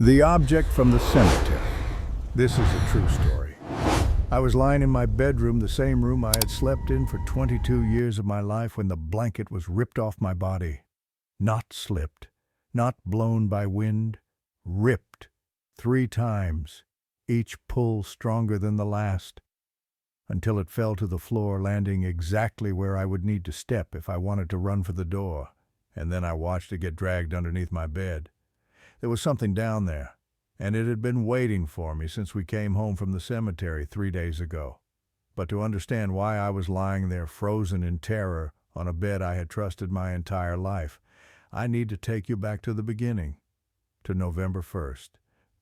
The object from the cemetery. This is a true story. I was lying in my bedroom, the same room I had slept in for 22 years of my life, when the blanket was ripped off my body. Not slipped, not blown by wind, ripped 3 times, each pull stronger than the last, until it fell to the floor, landing exactly where I would need to step if I wanted to run for the door. And then I watched it get dragged underneath my bed. There was something down there, and it had been waiting for me since we came home from the cemetery 3 days ago. But to understand why I was lying there frozen in terror on a bed I had trusted my entire life, I need to take you back to the beginning, to November 1st,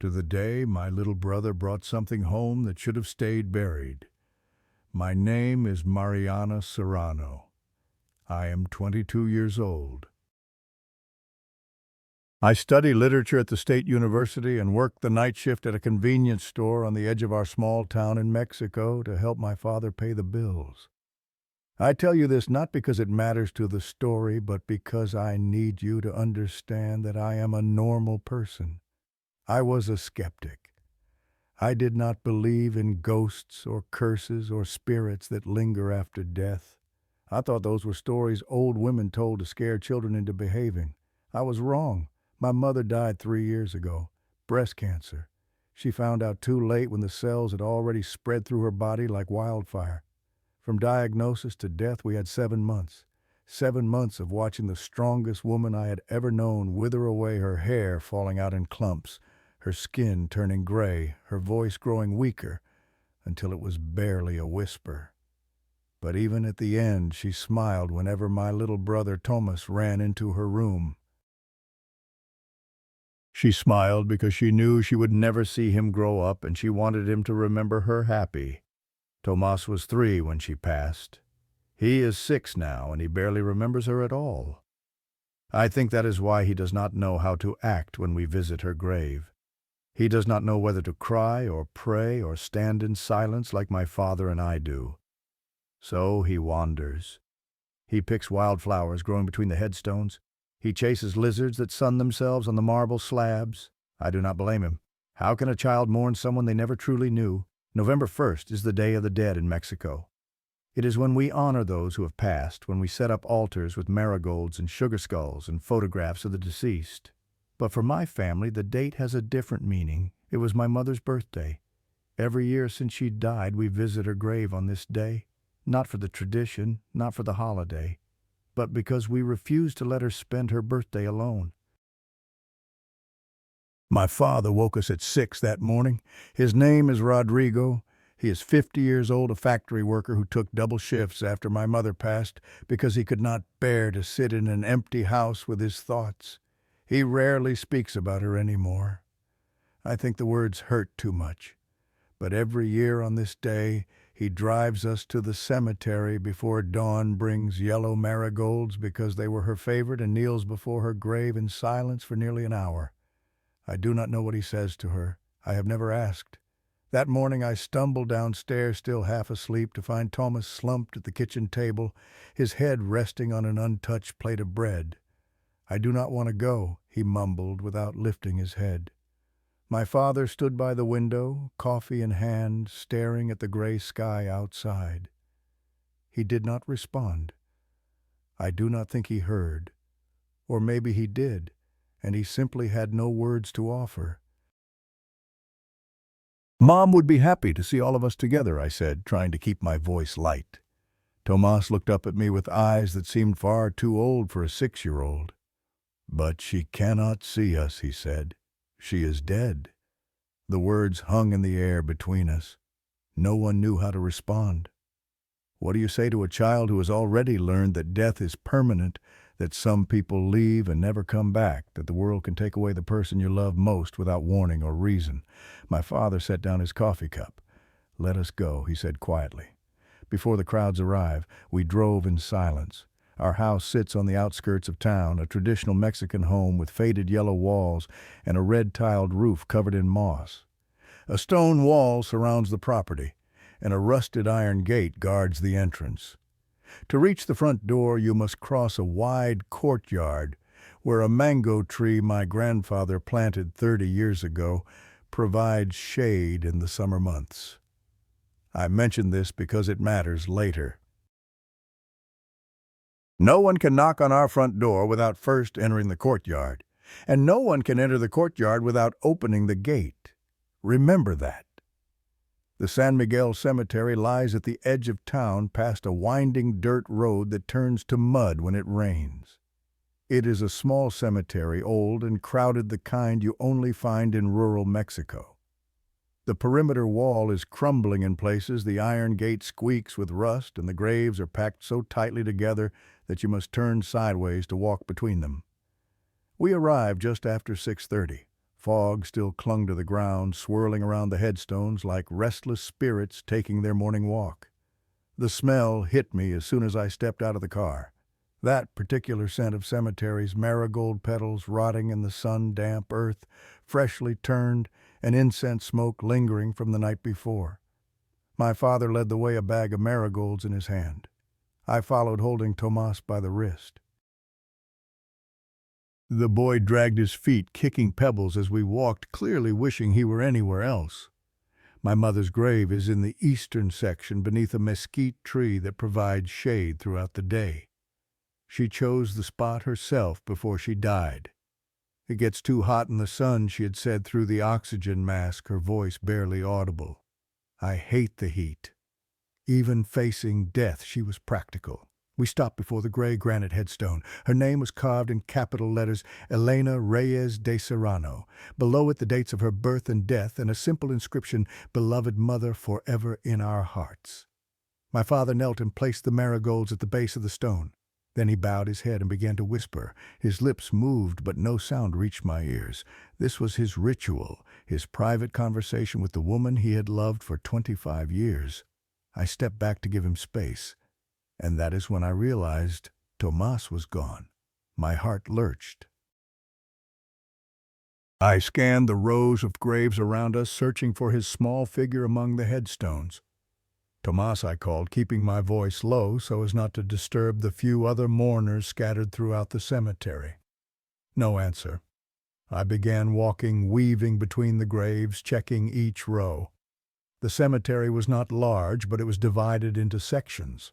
to the day my little brother brought something home that should have stayed buried. My name is Mariana Serrano. I am 22 years old. I study literature at the State University and work the night shift at a convenience store on the edge of our small town in Mexico to help my father pay the bills. I tell you this not because it matters to the story, but because I need you to understand that I am a normal person. I was a skeptic. I did not believe in ghosts or curses or spirits that linger after death. I thought those were stories old women told to scare children into behaving. I was wrong. My mother died 3 years ago, breast cancer. She found out too late, when the cells had already spread through her body like wildfire. From diagnosis to death, we had 7 months. 7 months of watching the strongest woman I had ever known wither away, her hair falling out in clumps, her skin turning gray, her voice growing weaker, until it was barely a whisper. But even at the end, she smiled whenever my little brother Thomas ran into her room. She smiled because she knew she would never see him grow up, and she wanted him to remember her happy. Tomas was 3 when she passed. He is 6 now, and he barely remembers her at all. I think that is why he does not know how to act when we visit her grave. He does not know whether to cry or pray or stand in silence like my father and I do. So he wanders. He picks wildflowers growing between the headstones. He chases lizards that sun themselves on the marble slabs. I do not blame him. How can a child mourn someone they never truly knew? November 1st is the Day of the Dead in Mexico. It is when we honor those who have passed, when we set up altars with marigolds and sugar skulls and photographs of the deceased. But for my family, the date has a different meaning. It was my mother's birthday. Every year since she died, we visit her grave on this day. Not for the tradition, not for the holiday, but because we refuse to let her spend her birthday alone. My father woke us at 6 that morning. His name is Rodrigo. He is 50 years old, a factory worker who took double shifts after my mother passed because he could not bear to sit in an empty house with his thoughts. He rarely speaks about her anymore. I think the words hurt too much. But every year on this day, he drives us to the cemetery before dawn, brings yellow marigolds because they were her favorite, and kneels before her grave in silence for nearly an hour. I do not know what he says to her. I have never asked. That morning I stumbled downstairs, still half asleep, to find Thomas slumped at the kitchen table, his head resting on an untouched plate of bread. "I do not want to go," he mumbled without lifting his head. My father stood by the window, coffee in hand, staring at the gray sky outside. He did not respond. I do not think he heard. Or maybe he did, and he simply had no words to offer. "Mom would be happy to see all of us together," I said, trying to keep my voice light. Tomas looked up at me with eyes that seemed far too old for a 6-year-old. "But she cannot see us," he said. "She is dead." The words hung in the air between us. No one knew how to respond. What do you say to a child who has already learned that death is permanent, that some people leave and never come back, that the world can take away the person you love most without warning or reason? My father set down his coffee cup. "Let us go," he said quietly. Before the crowds arrive, we drove in silence. Our house sits on the outskirts of town, a traditional Mexican home with faded yellow walls and a red-tiled roof covered in moss. A stone wall surrounds the property, and a rusted iron gate guards the entrance. To reach the front door, you must cross a wide courtyard where a mango tree my grandfather planted 30 years ago provides shade in the summer months. I mention this because it matters later. No one can knock on our front door without first entering the courtyard, and no one can enter the courtyard without opening the gate. Remember that. The San Miguel Cemetery lies at the edge of town past a winding dirt road that turns to mud when it rains. It is a small cemetery, old and crowded, the kind you only find in rural Mexico. The perimeter wall is crumbling in places, the iron gate squeaks with rust, and the graves are packed so tightly together that you must turn sideways to walk between them. We arrived just after 6:30. Fog still clung to the ground, swirling around the headstones like restless spirits taking their morning walk. The smell hit me as soon as I stepped out of the car. That particular scent of cemeteries, marigold petals rotting in the sun-damp earth, freshly turned, and incense smoke lingering from the night before. My father led the way, a bag of marigolds in his hand. I followed, holding Tomas by the wrist. The boy dragged his feet, kicking pebbles as we walked, clearly wishing he were anywhere else. My mother's grave is in the eastern section beneath a mesquite tree that provides shade throughout the day. She chose the spot herself before she died. "It gets too hot in the sun," she had said through the oxygen mask, her voice barely audible. "I hate the heat." Even facing death, she was practical. We stopped before the gray granite headstone. Her name was carved in capital letters, Elena Reyes de Serrano. Below it, the dates of her birth and death, and a simple inscription, "Beloved Mother, forever in our hearts." My father knelt and placed the marigolds at the base of the stone. Then he bowed his head and began to whisper. His lips moved, but no sound reached my ears. This was his ritual, his private conversation with the woman he had loved for 25 years. I stepped back to give him space, and that is when I realized Tomas was gone. My heart lurched. I scanned the rows of graves around us, searching for his small figure among the headstones. "Tomas," I called, keeping my voice low so as not to disturb the few other mourners scattered throughout the cemetery. No answer. I began walking, weaving between the graves, checking each row. The cemetery was not large, but it was divided into sections.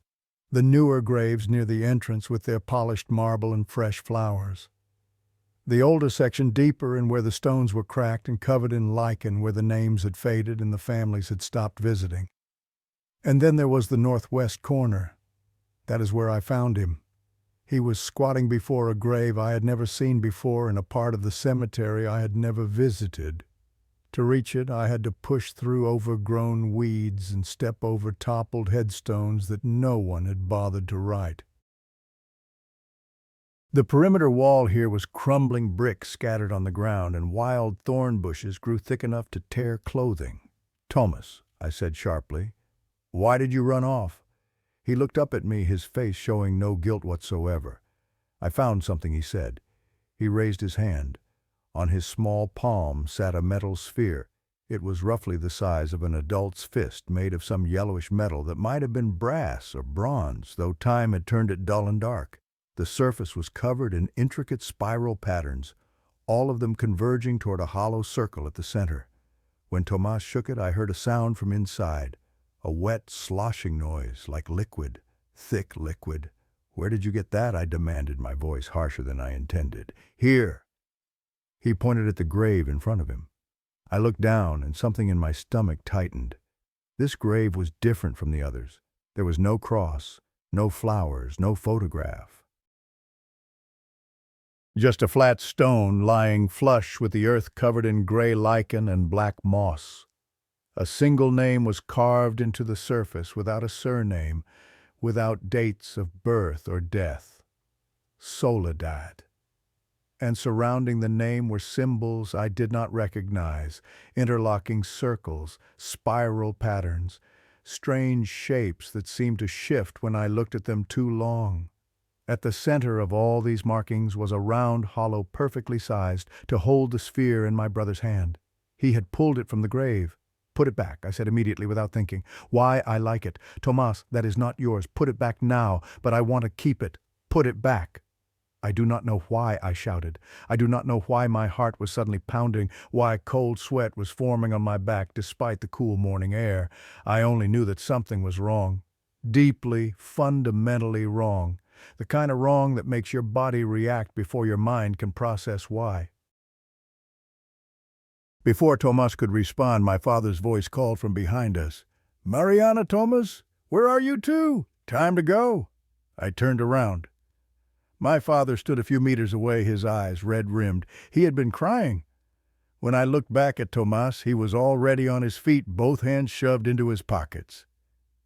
The newer graves near the entrance with their polished marble and fresh flowers. The older section deeper and where the stones were cracked and covered in lichen, where the names had faded and the families had stopped visiting. And then there was the northwest corner. That is where I found him. He was squatting before a grave I had never seen before in a part of the cemetery I had never visited. To reach it, I had to push through overgrown weeds and step over toppled headstones that no one had bothered to write. The perimeter wall here was crumbling bricks scattered on the ground, and wild thorn bushes grew thick enough to tear clothing. "Thomas," I said sharply, "why did you run off?" He looked up at me, his face showing no guilt whatsoever. "I found something," he said. He raised his hand. On his small palm sat a metal sphere. It was roughly the size of an adult's fist, made of some yellowish metal that might have been brass or bronze, though time had turned it dull and dark. The surface was covered in intricate spiral patterns, all of them converging toward a hollow circle at the center. When Tomas shook it, I heard a sound from inside, a wet, sloshing noise, like liquid, thick liquid. "Where did you get that?" I demanded, my voice harsher than I intended. "Here." He pointed at the grave in front of him. I looked down, and something in my stomach tightened. This grave was different from the others. There was no cross, no flowers, no photograph. Just a flat stone lying flush with the earth covered in gray lichen and black moss. A single name was carved into the surface without a surname, without dates of birth or death. Soledad. And surrounding the name were symbols I did not recognize, interlocking circles, spiral patterns, strange shapes that seemed to shift when I looked at them too long. At the center of all these markings was a round hollow perfectly sized to hold the sphere in my brother's hand. He had pulled it from the grave. "Put it back," I said immediately without thinking. "Why, I like it. Tomas, that is not yours. Put it back now, but I want to keep it. Put it back." I do not know why I shouted. I do not know why my heart was suddenly pounding, why cold sweat was forming on my back despite the cool morning air. I only knew that something was wrong. Deeply, fundamentally wrong. The kind of wrong that makes your body react before your mind can process why. Before Tomas could respond, my father's voice called from behind us. "Mariana, Tomas, where are you two? Time to go." I turned around. My father stood a few meters away, his eyes red-rimmed. He had been crying. When I looked back at Tomas, he was already on his feet, both hands shoved into his pockets.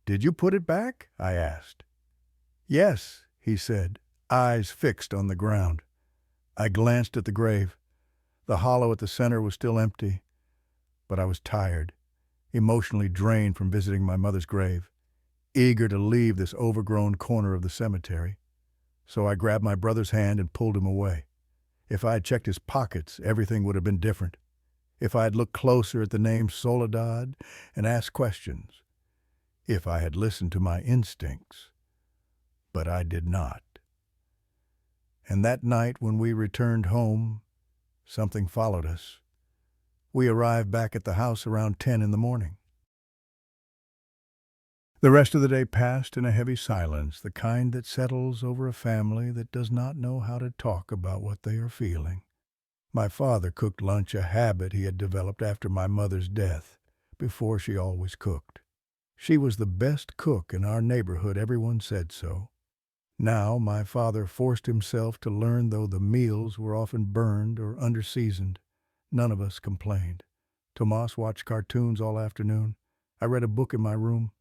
"Did you put it back?" I asked. "Yes," he said, eyes fixed on the ground. I glanced at the grave. The hollow at the center was still empty, but I was tired, emotionally drained from visiting my mother's grave, eager to leave this overgrown corner of the cemetery. So I grabbed my brother's hand and pulled him away. If I had checked his pockets, everything would have been different. If I had looked closer at the name Soledad and asked questions. If I had listened to my instincts. But I did not. And that night when we returned home, something followed us. We arrived back at the house around 10 in the morning. The rest of the day passed in a heavy silence, the kind that settles over a family that does not know how to talk about what they are feeling. My father cooked lunch, a habit he had developed after my mother's death. Before, she always cooked. She was the best cook in our neighborhood, everyone said so. Now my father forced himself to learn, though the meals were often burned or under-seasoned. None of us complained. Tomas watched cartoons all afternoon. I read a book in my room.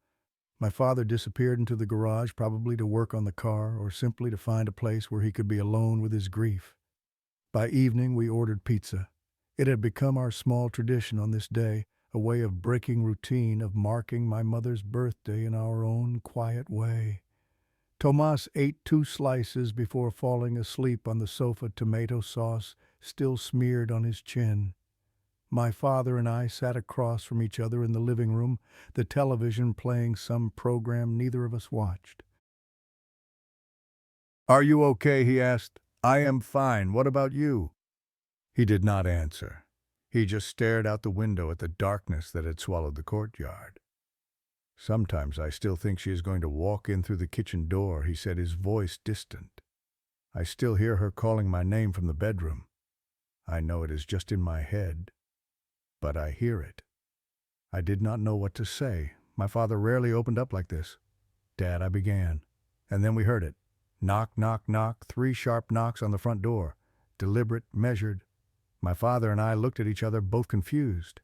My father disappeared into the garage, probably to work on the car or simply to find a place where he could be alone with his grief. By evening, we ordered pizza. It had become our small tradition on this day, a way of breaking routine, of marking my mother's birthday in our own quiet way. Tomas ate 2 slices before falling asleep on the sofa, tomato sauce still smeared on his chin. My father and I sat across from each other in the living room, the television playing some program neither of us watched. "Are you okay?" he asked. "I am fine. What about you?" He did not answer. He just stared out the window at the darkness that had swallowed the courtyard. "Sometimes I still think she is going to walk in through the kitchen door," he said, his voice distant. "I still hear her calling my name from the bedroom. I know it is just in my head, but I hear it." I did not know what to say. My father rarely opened up like this. "Dad," I began, and then we heard it. Knock, knock, knock, 3 sharp knocks on the front door. Deliberate, measured. My father and I looked at each other, both confused.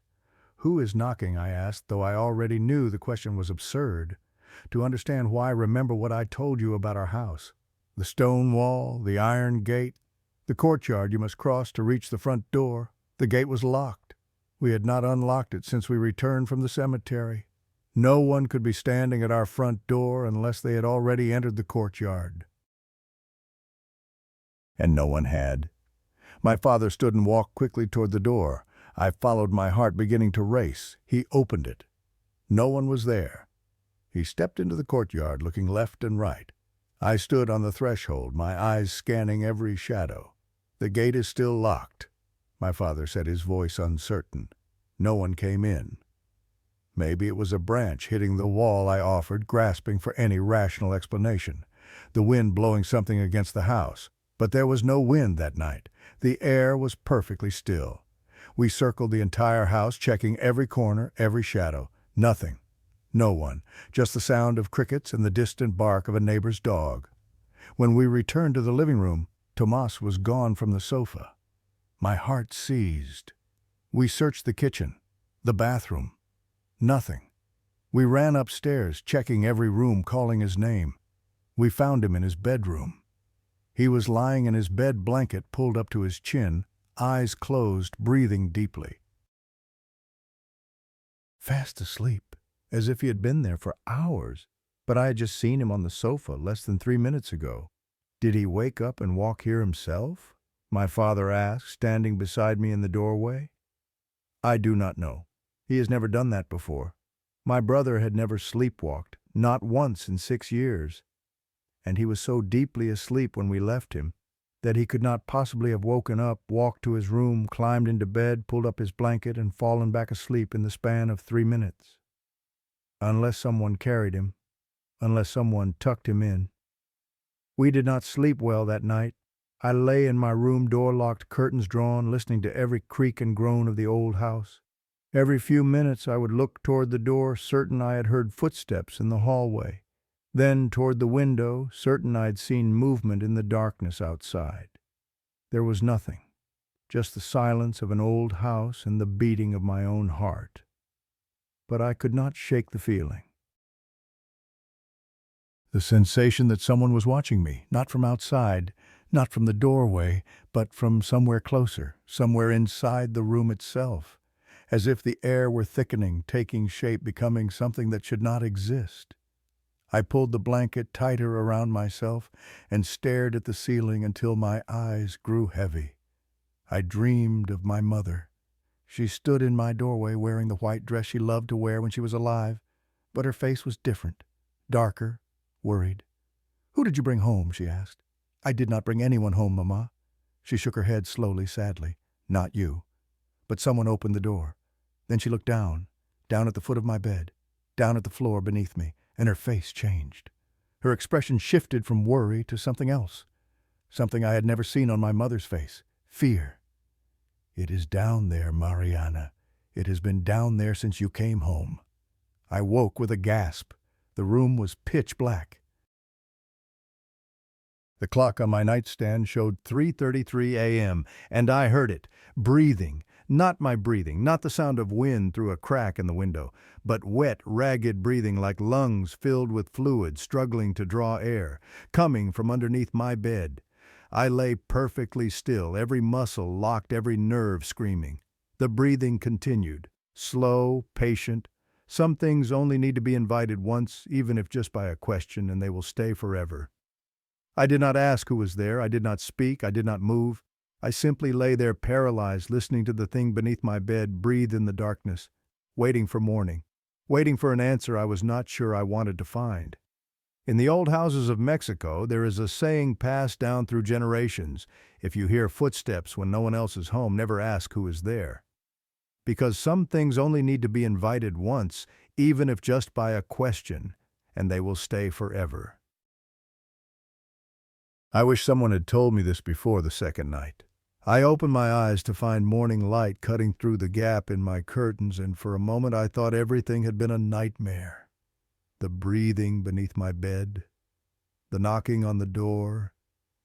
"Who is knocking?" I asked, though I already knew the question was absurd. To understand why, remember what I told you about our house. The stone wall, the iron gate, the courtyard you must cross to reach the front door. The gate was locked. We had not unlocked it since we returned from the cemetery. No one could be standing at our front door unless they had already entered the courtyard. And no one had. My father stood and walked quickly toward the door. I followed, my heart beginning to race. He opened it. No one was there. He stepped into the courtyard, looking left and right. I stood on the threshold, my eyes scanning every shadow. "The gate is still locked," my father said, his voice uncertain. No one came in. Maybe it was a branch hitting the wall, I offered, grasping for any rational explanation. The wind blowing something against the house. But there was no wind that night. The air was perfectly still. We circled the entire house, checking every corner, every shadow. Nothing. No one. Just the sound of crickets and the distant bark of a neighbor's dog. When we returned to the living room, Tomas was gone from the sofa. My heart seized. We searched the kitchen, the bathroom. Nothing. We ran upstairs, checking every room, calling his name. We found him in his bedroom. He was lying in his bed blanket pulled up to his chin, eyes closed, breathing deeply. Fast asleep, as if he had been there for hours. But I had just seen him on the sofa less than 3 minutes ago. Did he wake up and walk here himself? My father asked, standing beside me in the doorway. I do not know. He has never done that before. My brother had never sleepwalked, not once in 6 years. And he was so deeply asleep when we left him that he could not possibly have woken up, walked to his room, climbed into bed, pulled up his blanket, and fallen back asleep in the span of 3 minutes. Unless someone carried him, unless someone tucked him in. We did not sleep well that night. I lay in my room, door locked, curtains drawn, listening to every creak and groan of the old house. Every few minutes I would look toward the door, certain I had heard footsteps in the hallway. Then toward the window, certain I had seen movement in the darkness outside. There was nothing, just the silence of an old house and the beating of my own heart. But I could not shake the feeling. The sensation that someone was watching me, not from outside, not from the doorway, but from somewhere closer, somewhere inside the room itself, as if the air were thickening, taking shape, becoming something that should not exist. I pulled the blanket tighter around myself and stared at the ceiling until my eyes grew heavy. I dreamed of my mother. She stood in my doorway wearing the white dress she loved to wear when she was alive, but her face was different, darker, worried. "Who did you bring home?" she asked. "I did not bring anyone home, Mama." She shook her head slowly, sadly. "Not you." But someone opened the door. Then she looked down at the foot of my bed, down at the floor beneath me, and her face changed. Her expression shifted from worry to something else, something I had never seen on my mother's face, fear. "It is down there, Mariana. It has been down there since you came home." I woke with a gasp. The room was pitch black. The clock on my nightstand showed 3:33 a.m., and I heard it, breathing. Not my breathing, not the sound of wind through a crack in the window, but wet, ragged breathing like lungs filled with fluid, struggling to draw air, coming from underneath my bed. I lay perfectly still, every muscle locked, every nerve screaming. The breathing continued, slow, patient. Some things only need to be invited once, even if just by a question, and they will stay forever. I did not ask who was there. I did not speak. I did not move. I simply lay there paralyzed, listening to the thing beneath my bed breathe in the darkness, waiting for morning, waiting for an answer I was not sure I wanted to find. In the old houses of Mexico, there is a saying passed down through generations: if you hear footsteps when no one else is home, never ask who is there. Because some things only need to be invited once, even if just by a question, and they will stay forever. I wish someone had told me this before the second night. I opened my eyes to find morning light cutting through the gap in my curtains, and for a moment I thought everything had been a nightmare. The breathing beneath my bed, the knocking on the door,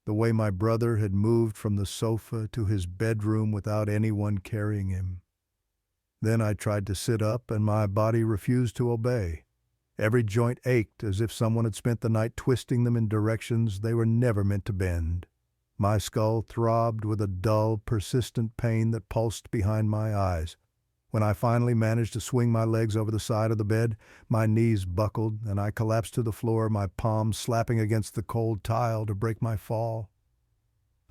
the way my brother had moved from the sofa to his bedroom without anyone carrying him. Then I tried to sit up, and my body refused to obey. Every joint ached as if someone had spent the night twisting them in directions they were never meant to bend. My skull throbbed with a dull, persistent pain that pulsed behind my eyes. When I finally managed to swing my legs over the side of the bed, my knees buckled, and I collapsed to the floor, my palms slapping against the cold tile to break my fall.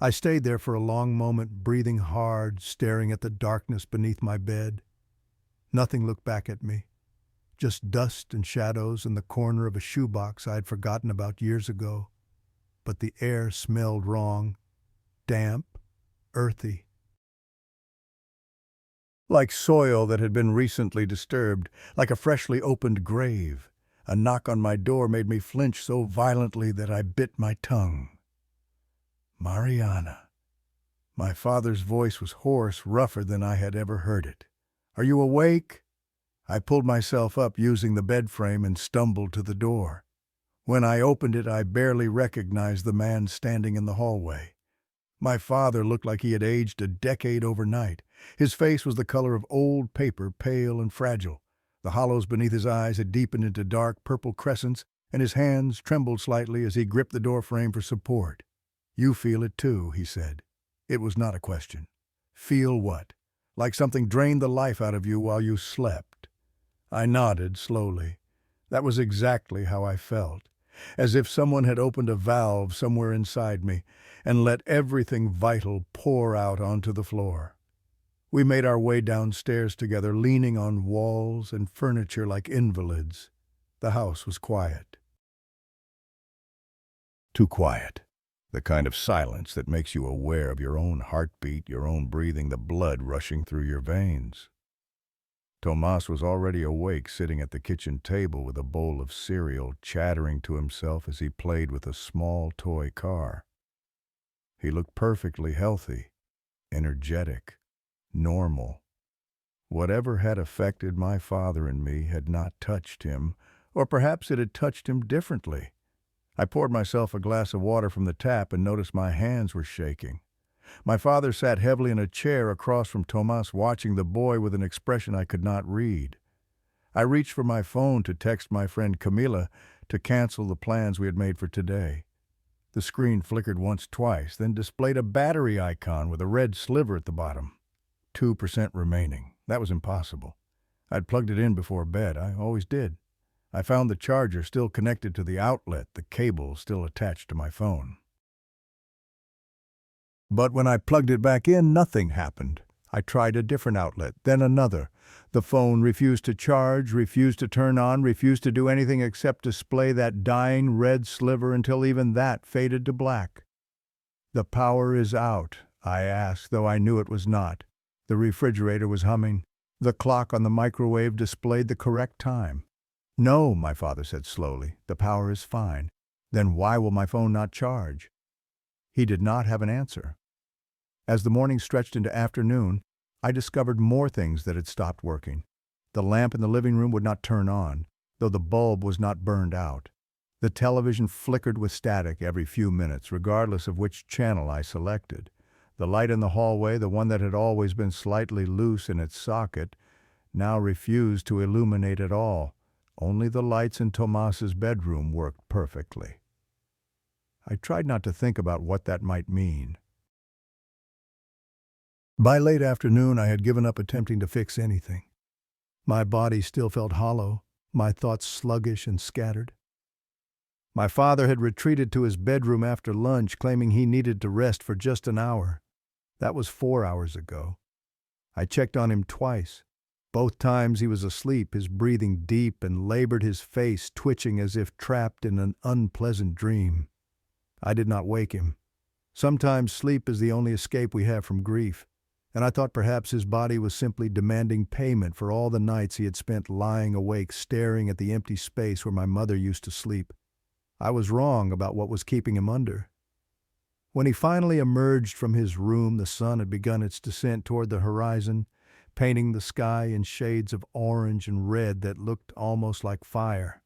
I stayed there for a long moment, breathing hard, staring at the darkness beneath my bed. Nothing looked back at me. Just dust and shadows in the corner of a shoebox I had forgotten about years ago. But the air smelled wrong, damp, earthy. Like soil that had been recently disturbed, like a freshly opened grave. A knock on my door made me flinch so violently that I bit my tongue. "Mariana." My father's voice was hoarse, rougher than I had ever heard it. "Are you awake?" I pulled myself up using the bed frame and stumbled to the door. When I opened it, I barely recognized the man standing in the hallway. My father looked like he had aged a decade overnight. His face was the color of old paper, pale and fragile. The hollows beneath his eyes had deepened into dark purple crescents, and his hands trembled slightly as he gripped the doorframe for support. "You feel it too," he said. It was not a question. "Feel what?" "Like something drained the life out of you while you slept." I nodded slowly. That was exactly how I felt, as if someone had opened a valve somewhere inside me and let everything vital pour out onto the floor. We made our way downstairs together, leaning on walls and furniture like invalids. The house was quiet. Too quiet. The kind of silence that makes you aware of your own heartbeat, your own breathing, the blood rushing through your veins. Tomas was already awake, sitting at the kitchen table with a bowl of cereal, chattering to himself as he played with a small toy car. He looked perfectly healthy, energetic, normal. Whatever had affected my father and me had not touched him, or perhaps it had touched him differently. I poured myself a glass of water from the tap and noticed my hands were shaking. My father sat heavily in a chair across from Tomas, watching the boy with an expression I could not read. I reached for my phone to text my friend Camila to cancel the plans we had made for today. The screen flickered once, twice, then displayed a battery icon with a red sliver at the bottom. 2% remaining. That was impossible. I'd plugged it in before bed. I always did. I found the charger still connected to the outlet, the cable still attached to my phone. But when I plugged it back in, nothing happened. I tried a different outlet, then another. The phone refused to charge, refused to turn on, refused to do anything except display that dying red sliver until even that faded to black. "The power is out," I asked, though I knew it was not. The refrigerator was humming. The clock on the microwave displayed the correct time. "No," my father said slowly, "the power is fine." "Then why will my phone not charge?" He did not have an answer. As the morning stretched into afternoon, I discovered more things that had stopped working. The lamp in the living room would not turn on, though the bulb was not burned out. The television flickered with static every few minutes, regardless of which channel I selected. The light in the hallway, the one that had always been slightly loose in its socket, now refused to illuminate at all. Only the lights in Tomas's bedroom worked perfectly. I tried not to think about what that might mean. By late afternoon, I had given up attempting to fix anything. My body still felt hollow, my thoughts sluggish and scattered. My father had retreated to his bedroom after lunch, claiming he needed to rest for just an hour. That was 4 hours ago. I checked on him twice. Both times he was asleep, his breathing deep and labored, his face twitching as if trapped in an unpleasant dream. I did not wake him. Sometimes sleep is the only escape we have from grief, and I thought perhaps his body was simply demanding payment for all the nights he had spent lying awake, staring at the empty space where my mother used to sleep. I was wrong about what was keeping him under. When he finally emerged from his room, the sun had begun its descent toward the horizon, painting the sky in shades of orange and red that looked almost like fire.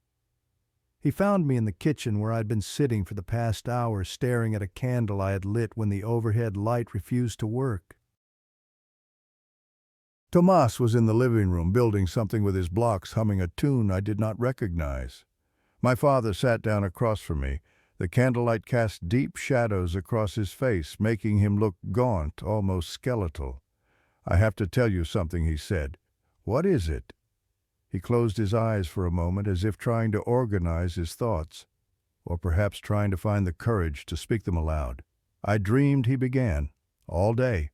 He found me in the kitchen where I'd been sitting for the past hour, staring at a candle I had lit when the overhead light refused to work. Tomas was in the living room, building something with his blocks, humming a tune I did not recognize. My father sat down across from me. The candlelight cast deep shadows across his face, making him look gaunt, almost skeletal. "I have to tell you something," he said. "What is it?" He closed his eyes for a moment, as if trying to organize his thoughts, or perhaps trying to find the courage to speak them aloud. "I dreamed," he began, "all day.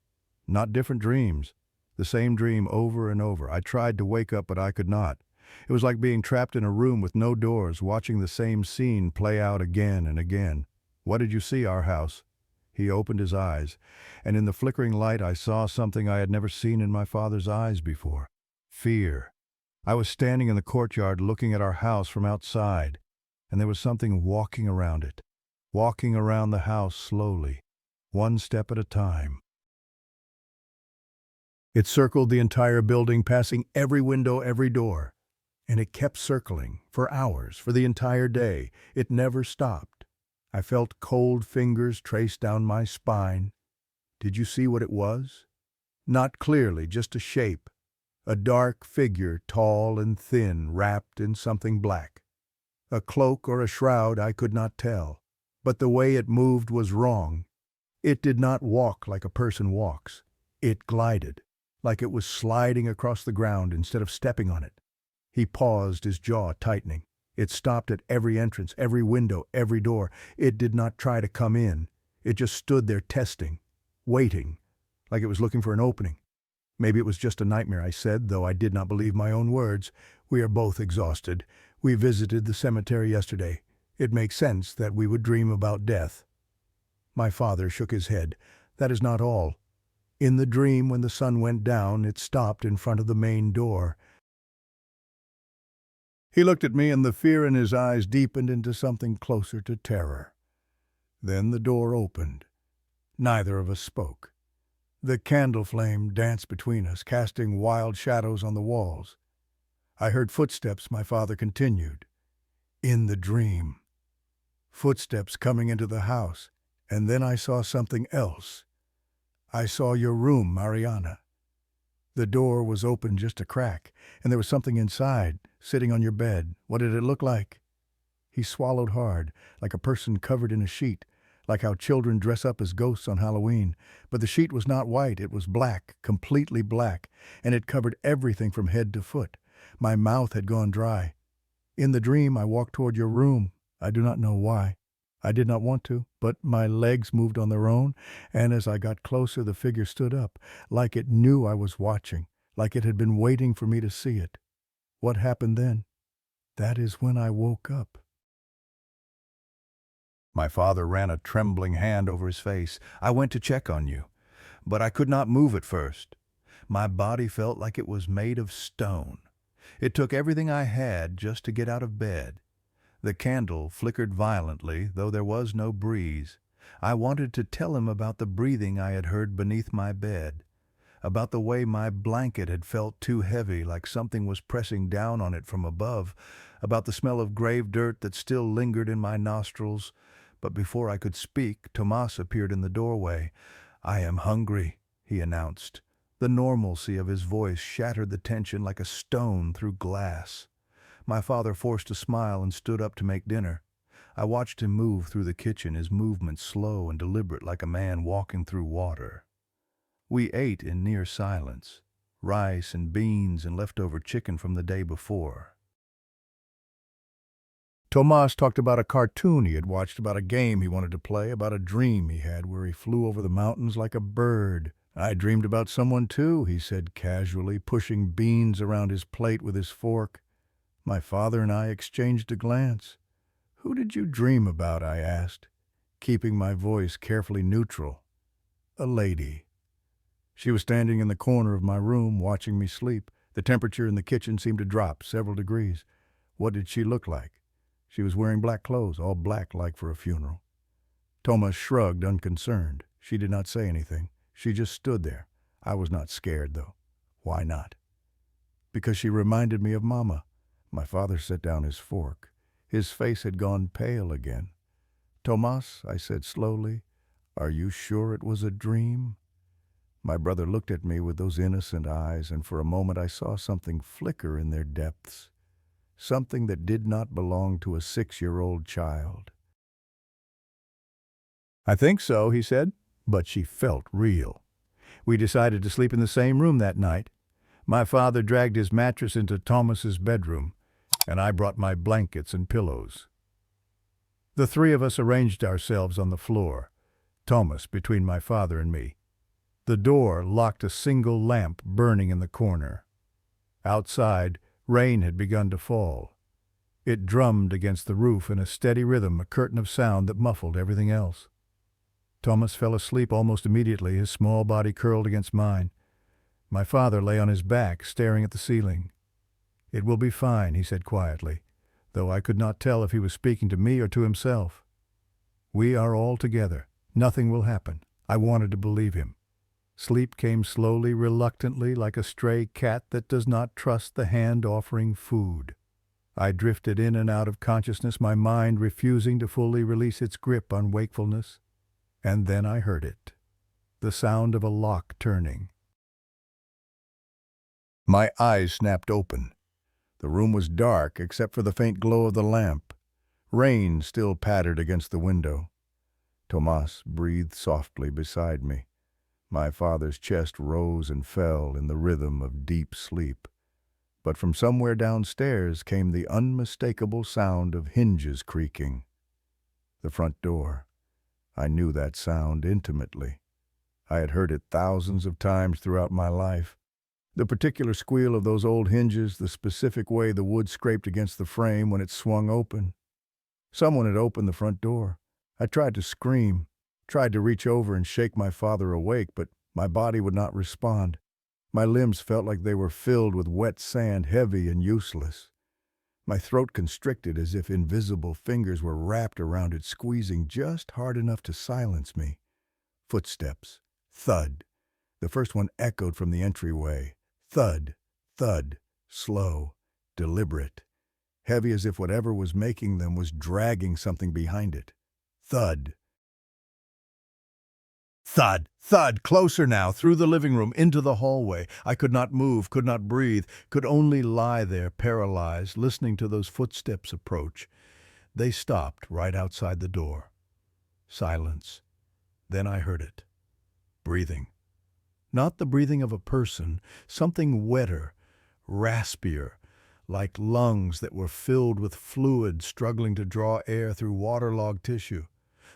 Not different dreams. The same dream over and over. I tried to wake up, but I could not. It was like being trapped in a room with no doors, watching the same scene play out again and again. What did you see, our house?" He opened his eyes, and in the flickering light I saw something I had never seen in my father's eyes before. Fear. I was standing in the courtyard looking at our house from outside, and there was something walking around it, walking around the house slowly, one step at a time. It circled the entire building, passing every window, every door. And it kept circling, for hours, for the entire day. It never stopped. I felt cold fingers trace down my spine. Did you see what it was? Not clearly, just a shape. A dark figure, tall and thin, wrapped in something black. A cloak or a shroud, I could not tell. But the way it moved was wrong. It did not walk like a person walks. It glided, like it was sliding across the ground instead of stepping on it. He paused, his jaw tightening. It stopped at every entrance, every window, every door. It did not try to come in. It just stood there testing, waiting, like it was looking for an opening. Maybe it was just a nightmare, I said, though I did not believe my own words. "We are both exhausted. We visited the cemetery yesterday. It makes sense that we would dream about death." My father shook his head. That is not all. In the dream, when the sun went down, it stopped in front of the main door. He looked at me, and the fear in his eyes deepened into something closer to terror. Then the door opened. Neither of us spoke. The candle flame danced between us, casting wild shadows on the walls. I heard footsteps, my father continued. In the dream. Footsteps coming into the house. And then I saw something else. I saw your room, Mariana. The door was open just a crack, and there was something inside, sitting on your bed. What did it look like? He swallowed hard, like a person covered in a sheet, like how children dress up as ghosts on Halloween. But the sheet was not white, it was black, completely black, and it covered everything from head to foot. My mouth had gone dry. In the dream, I walked toward your room. I do not know why. I did not want to, but my legs moved on their own, and as I got closer, the figure stood up, like it knew I was watching, like it had been waiting for me to see it. What happened then? That is when I woke up. My father ran a trembling hand over his face. I went to check on you, but I could not move at first. My body felt like it was made of stone. It took everything I had just to get out of bed. The candle flickered violently, though there was no breeze. I wanted to tell him about the breathing I had heard beneath my bed, about the way my blanket had felt too heavy, like something was pressing down on it from above, about the smell of grave dirt that still lingered in my nostrils. But before I could speak, Tomas appeared in the doorway. "I am hungry," he announced. The normalcy of his voice shattered the tension like a stone through glass. My father forced a smile and stood up to make dinner. I watched him move through the kitchen, his movements slow and deliberate like a man walking through water. We ate in near silence, rice and beans and leftover chicken from the day before. Tomas talked about a cartoon he had watched, about a game he wanted to play, about a dream he had where he flew over the mountains like a bird. "I dreamed about someone too," he said casually, pushing beans around his plate with his fork. My father and I exchanged a glance. "Who did you dream about?" I asked, keeping my voice carefully neutral. "A lady." She was standing in the corner of my room, watching me sleep. The temperature in the kitchen seemed to drop several degrees. What did she look like? She was wearing black clothes, all black like for a funeral. Thomas shrugged, unconcerned. She did not say anything. She just stood there. I was not scared, though. Why not? Because she reminded me of Mama. My father set down his fork. His face had gone pale again. "Tomas," I said slowly, "are you sure it was a dream?" My brother looked at me with those innocent eyes, and for a moment I saw something flicker in their depths, something that did not belong to a 6-year-old child. "I think so," he said, but she felt real. We decided to sleep in the same room that night. My father dragged his mattress into Thomas's bedroom, and I brought my blankets and pillows. The three of us arranged ourselves on the floor, Thomas between my father and me. The door locked a single lamp burning in the corner. Outside, rain had begun to fall. It drummed against the roof in a steady rhythm, a curtain of sound that muffled everything else. Thomas fell asleep almost immediately, his small body curled against mine. My father lay on his back, staring at the ceiling. "It will be fine," he said quietly, though I could not tell if he was speaking to me or to himself. "We are all together. Nothing will happen." I wanted to believe him. Sleep came slowly, reluctantly, like a stray cat that does not trust the hand offering food. I drifted in and out of consciousness, my mind refusing to fully release its grip on wakefulness. And then I heard it, the sound of a lock turning. My eyes snapped open. The room was dark except for the faint glow of the lamp. Rain still pattered against the window. Tomas breathed softly beside me. My father's chest rose and fell in the rhythm of deep sleep. But from somewhere downstairs came the unmistakable sound of hinges creaking. The front door. I knew that sound intimately. I had heard it thousands of times throughout my life. The particular squeal of those old hinges, the specific way the wood scraped against the frame when it swung open. Someone had opened the front door. I tried to scream, Tried to reach over and shake my father awake, but my body would not respond. My limbs felt like they were filled with wet sand, heavy and useless. My throat constricted as if invisible fingers were wrapped around it, squeezing just hard enough to silence me. Footsteps. Thud. The first one echoed from the entryway. Thud. Thud. Slow. Deliberate. Heavy as if whatever was making them was dragging something behind it. Thud. Thud, thud, closer now, through the living room, into the hallway. I could not move, could not breathe, could only lie there, paralyzed, listening to those footsteps approach. They stopped right outside the door. Silence. Then I heard it. Breathing. Not the breathing of a person, something wetter, raspier, like lungs that were filled with fluid struggling to draw air through waterlogged tissue.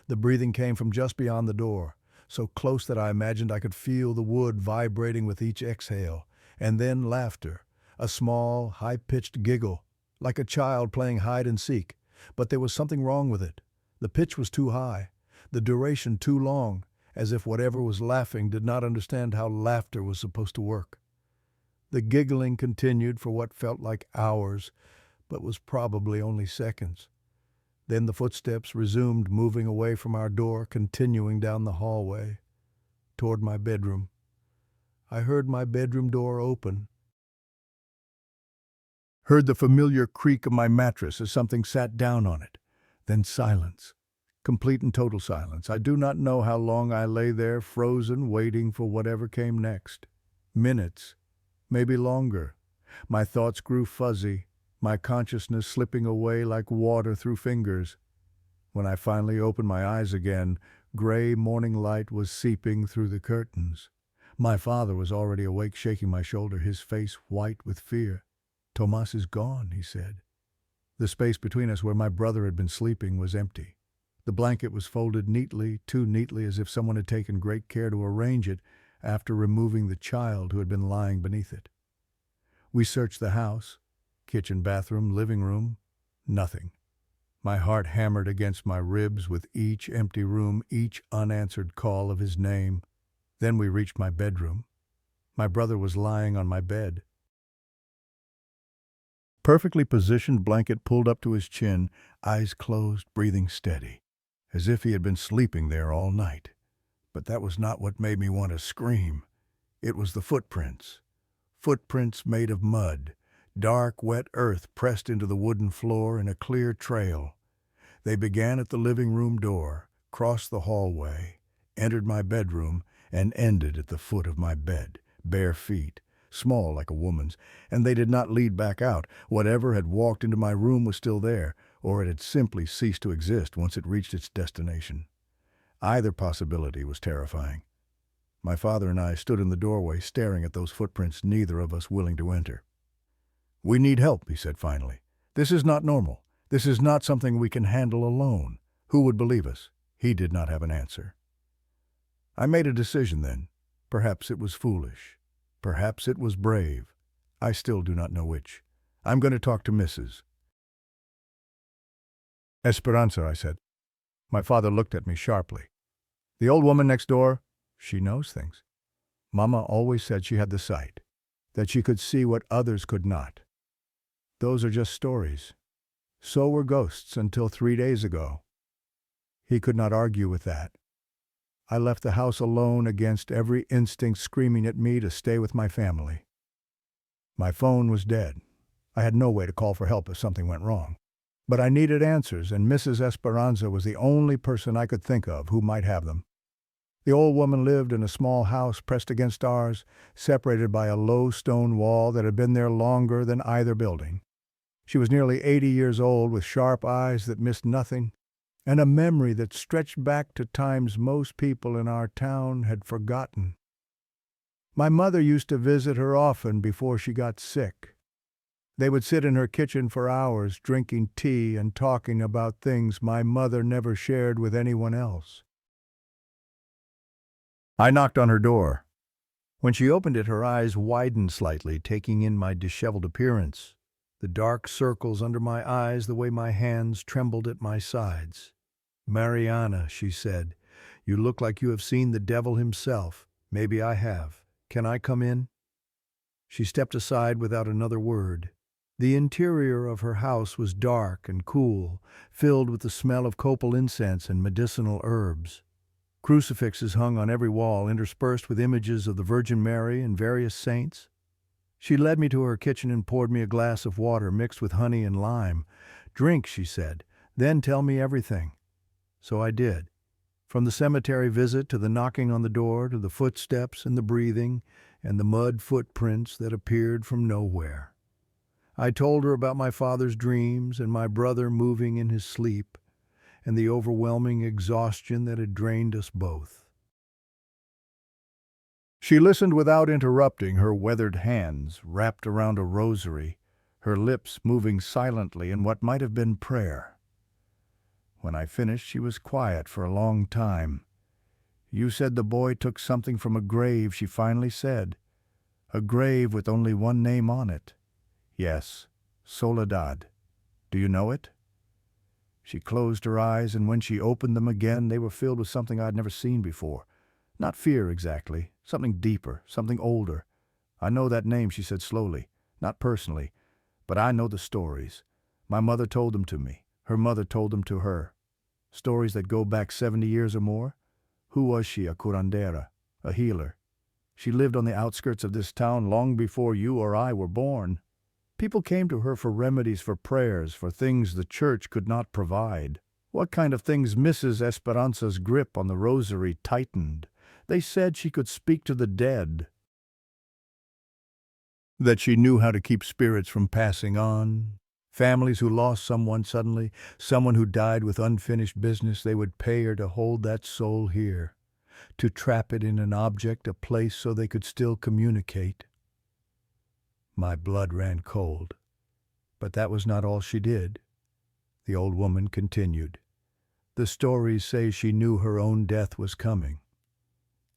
The breathing came from just beyond the door, so close that I imagined I could feel the wood vibrating with each exhale, and then laughter, a small, high-pitched giggle, like a child playing hide and seek. But there was something wrong with it. The pitch was too high, the duration too long, as if whatever was laughing did not understand how laughter was supposed to work. The giggling continued for what felt like hours, but was probably only seconds. Then the footsteps resumed moving away from our door, continuing down the hallway, toward my bedroom. I heard my bedroom door open. Heard the familiar creak of my mattress as something sat down on it. Then silence. Complete and total silence. I do not know how long I lay there, frozen, waiting for whatever came next. Minutes. Maybe longer. My thoughts grew fuzzy, my consciousness slipping away like water through fingers. When I finally opened my eyes again, gray morning light was seeping through the curtains. My father was already awake, shaking my shoulder, his face white with fear. "Tomas is gone," he said. The space between us where my brother had been sleeping was empty. The blanket was folded neatly, too neatly as if someone had taken great care to arrange it after removing the child who had been lying beneath it. We searched the house, kitchen, bathroom, living room. Nothing. My heart hammered against my ribs with each empty room, each unanswered call of his name. Then we reached my bedroom. My brother was lying on my bed. Perfectly positioned, blanket pulled up to his chin, eyes closed, breathing steady, as if he had been sleeping there all night. But that was not what made me want to scream. It was the footprints. Footprints made of mud. Dark, wet earth pressed into the wooden floor in a clear trail. They began at the living room door, crossed the hallway, entered my bedroom, and ended at the foot of my bed. Bare feet, small like a woman's, and they did not lead back out. Whatever had walked into my room was still there, or it had simply ceased to exist once it reached its destination. Either possibility was terrifying. My father and I stood in the doorway staring at those footprints, neither of us willing to enter. "We need help," he said finally. "This is not normal. This is not something we can handle alone. Who would believe us?" He did not have an answer. I made a decision then. Perhaps it was foolish. Perhaps it was brave. I still do not know which. "I'm going to talk to Mrs. Esperanza," I said. My father looked at me sharply. "The old woman next door? She knows things. Mama always said she had the sight, that she could see what others could not. Those are just stories. So were ghosts until 3 days ago." He could not argue with that. I left the house alone against every instinct screaming at me to stay with my family. My phone was dead. I had no way to call for help if something went wrong. But I needed answers, and Mrs. Esperanza was the only person I could think of who might have them. The old woman lived in a small house pressed against ours, separated by a low stone wall that had been there longer than either building. She was nearly 80 years old, with sharp eyes that missed nothing, and a memory that stretched back to times most people in our town had forgotten. My mother used to visit her often before she got sick. They would sit in her kitchen for hours, drinking tea and talking about things my mother never shared with anyone else. I knocked on her door. When she opened it, her eyes widened slightly, taking in my disheveled appearance, the dark circles under my eyes, the way my hands trembled at my sides. "Mariana," she said, You look like you have seen the devil himself. Maybe I have. Can I come in?" She stepped aside without another word. The interior of her house was dark and cool, filled with the smell of copal incense and medicinal herbs. Crucifixes hung on every wall, interspersed with images of the Virgin Mary and various saints. She led me to her kitchen and poured me a glass of water mixed with honey and lime. "Drink," she said, "then tell me everything." So I did. From the cemetery visit to the knocking on the door to the footsteps and the breathing and the mud footprints that appeared from nowhere. I told her about my father's dreams and my brother moving in his sleep and the overwhelming exhaustion that had drained us both. She listened without interrupting, her weathered hands wrapped around a rosary, her lips moving silently in what might have been prayer. When I finished, she was quiet for a long time. "You said the boy took something from a grave," she finally said. "A grave with only one name on it." "Yes, Soledad. Do you know it?" She closed her eyes, and when she opened them again, they were filled with something I had never seen before. Not fear exactly, something deeper, something older. "I know that name," she said slowly. "Not personally, but I know the stories. My mother told them to me. Her mother told them to her. Stories that go back 70 years or more. Who was she? A curandera, a healer. She lived on the outskirts of this town long before you or I were born. People came to her for remedies, for prayers, for things the church could not provide. What kind of things? Mrs. Esperanza's grip on the rosary tightened. They said she could speak to the dead, that she knew how to keep spirits from passing on. Families who lost someone suddenly, someone who died with unfinished business, they would pay her to hold that soul here, to trap it in an object, a place so they could still communicate. My blood ran cold. But that was not all she did. The old woman continued. The stories say she knew her own death was coming.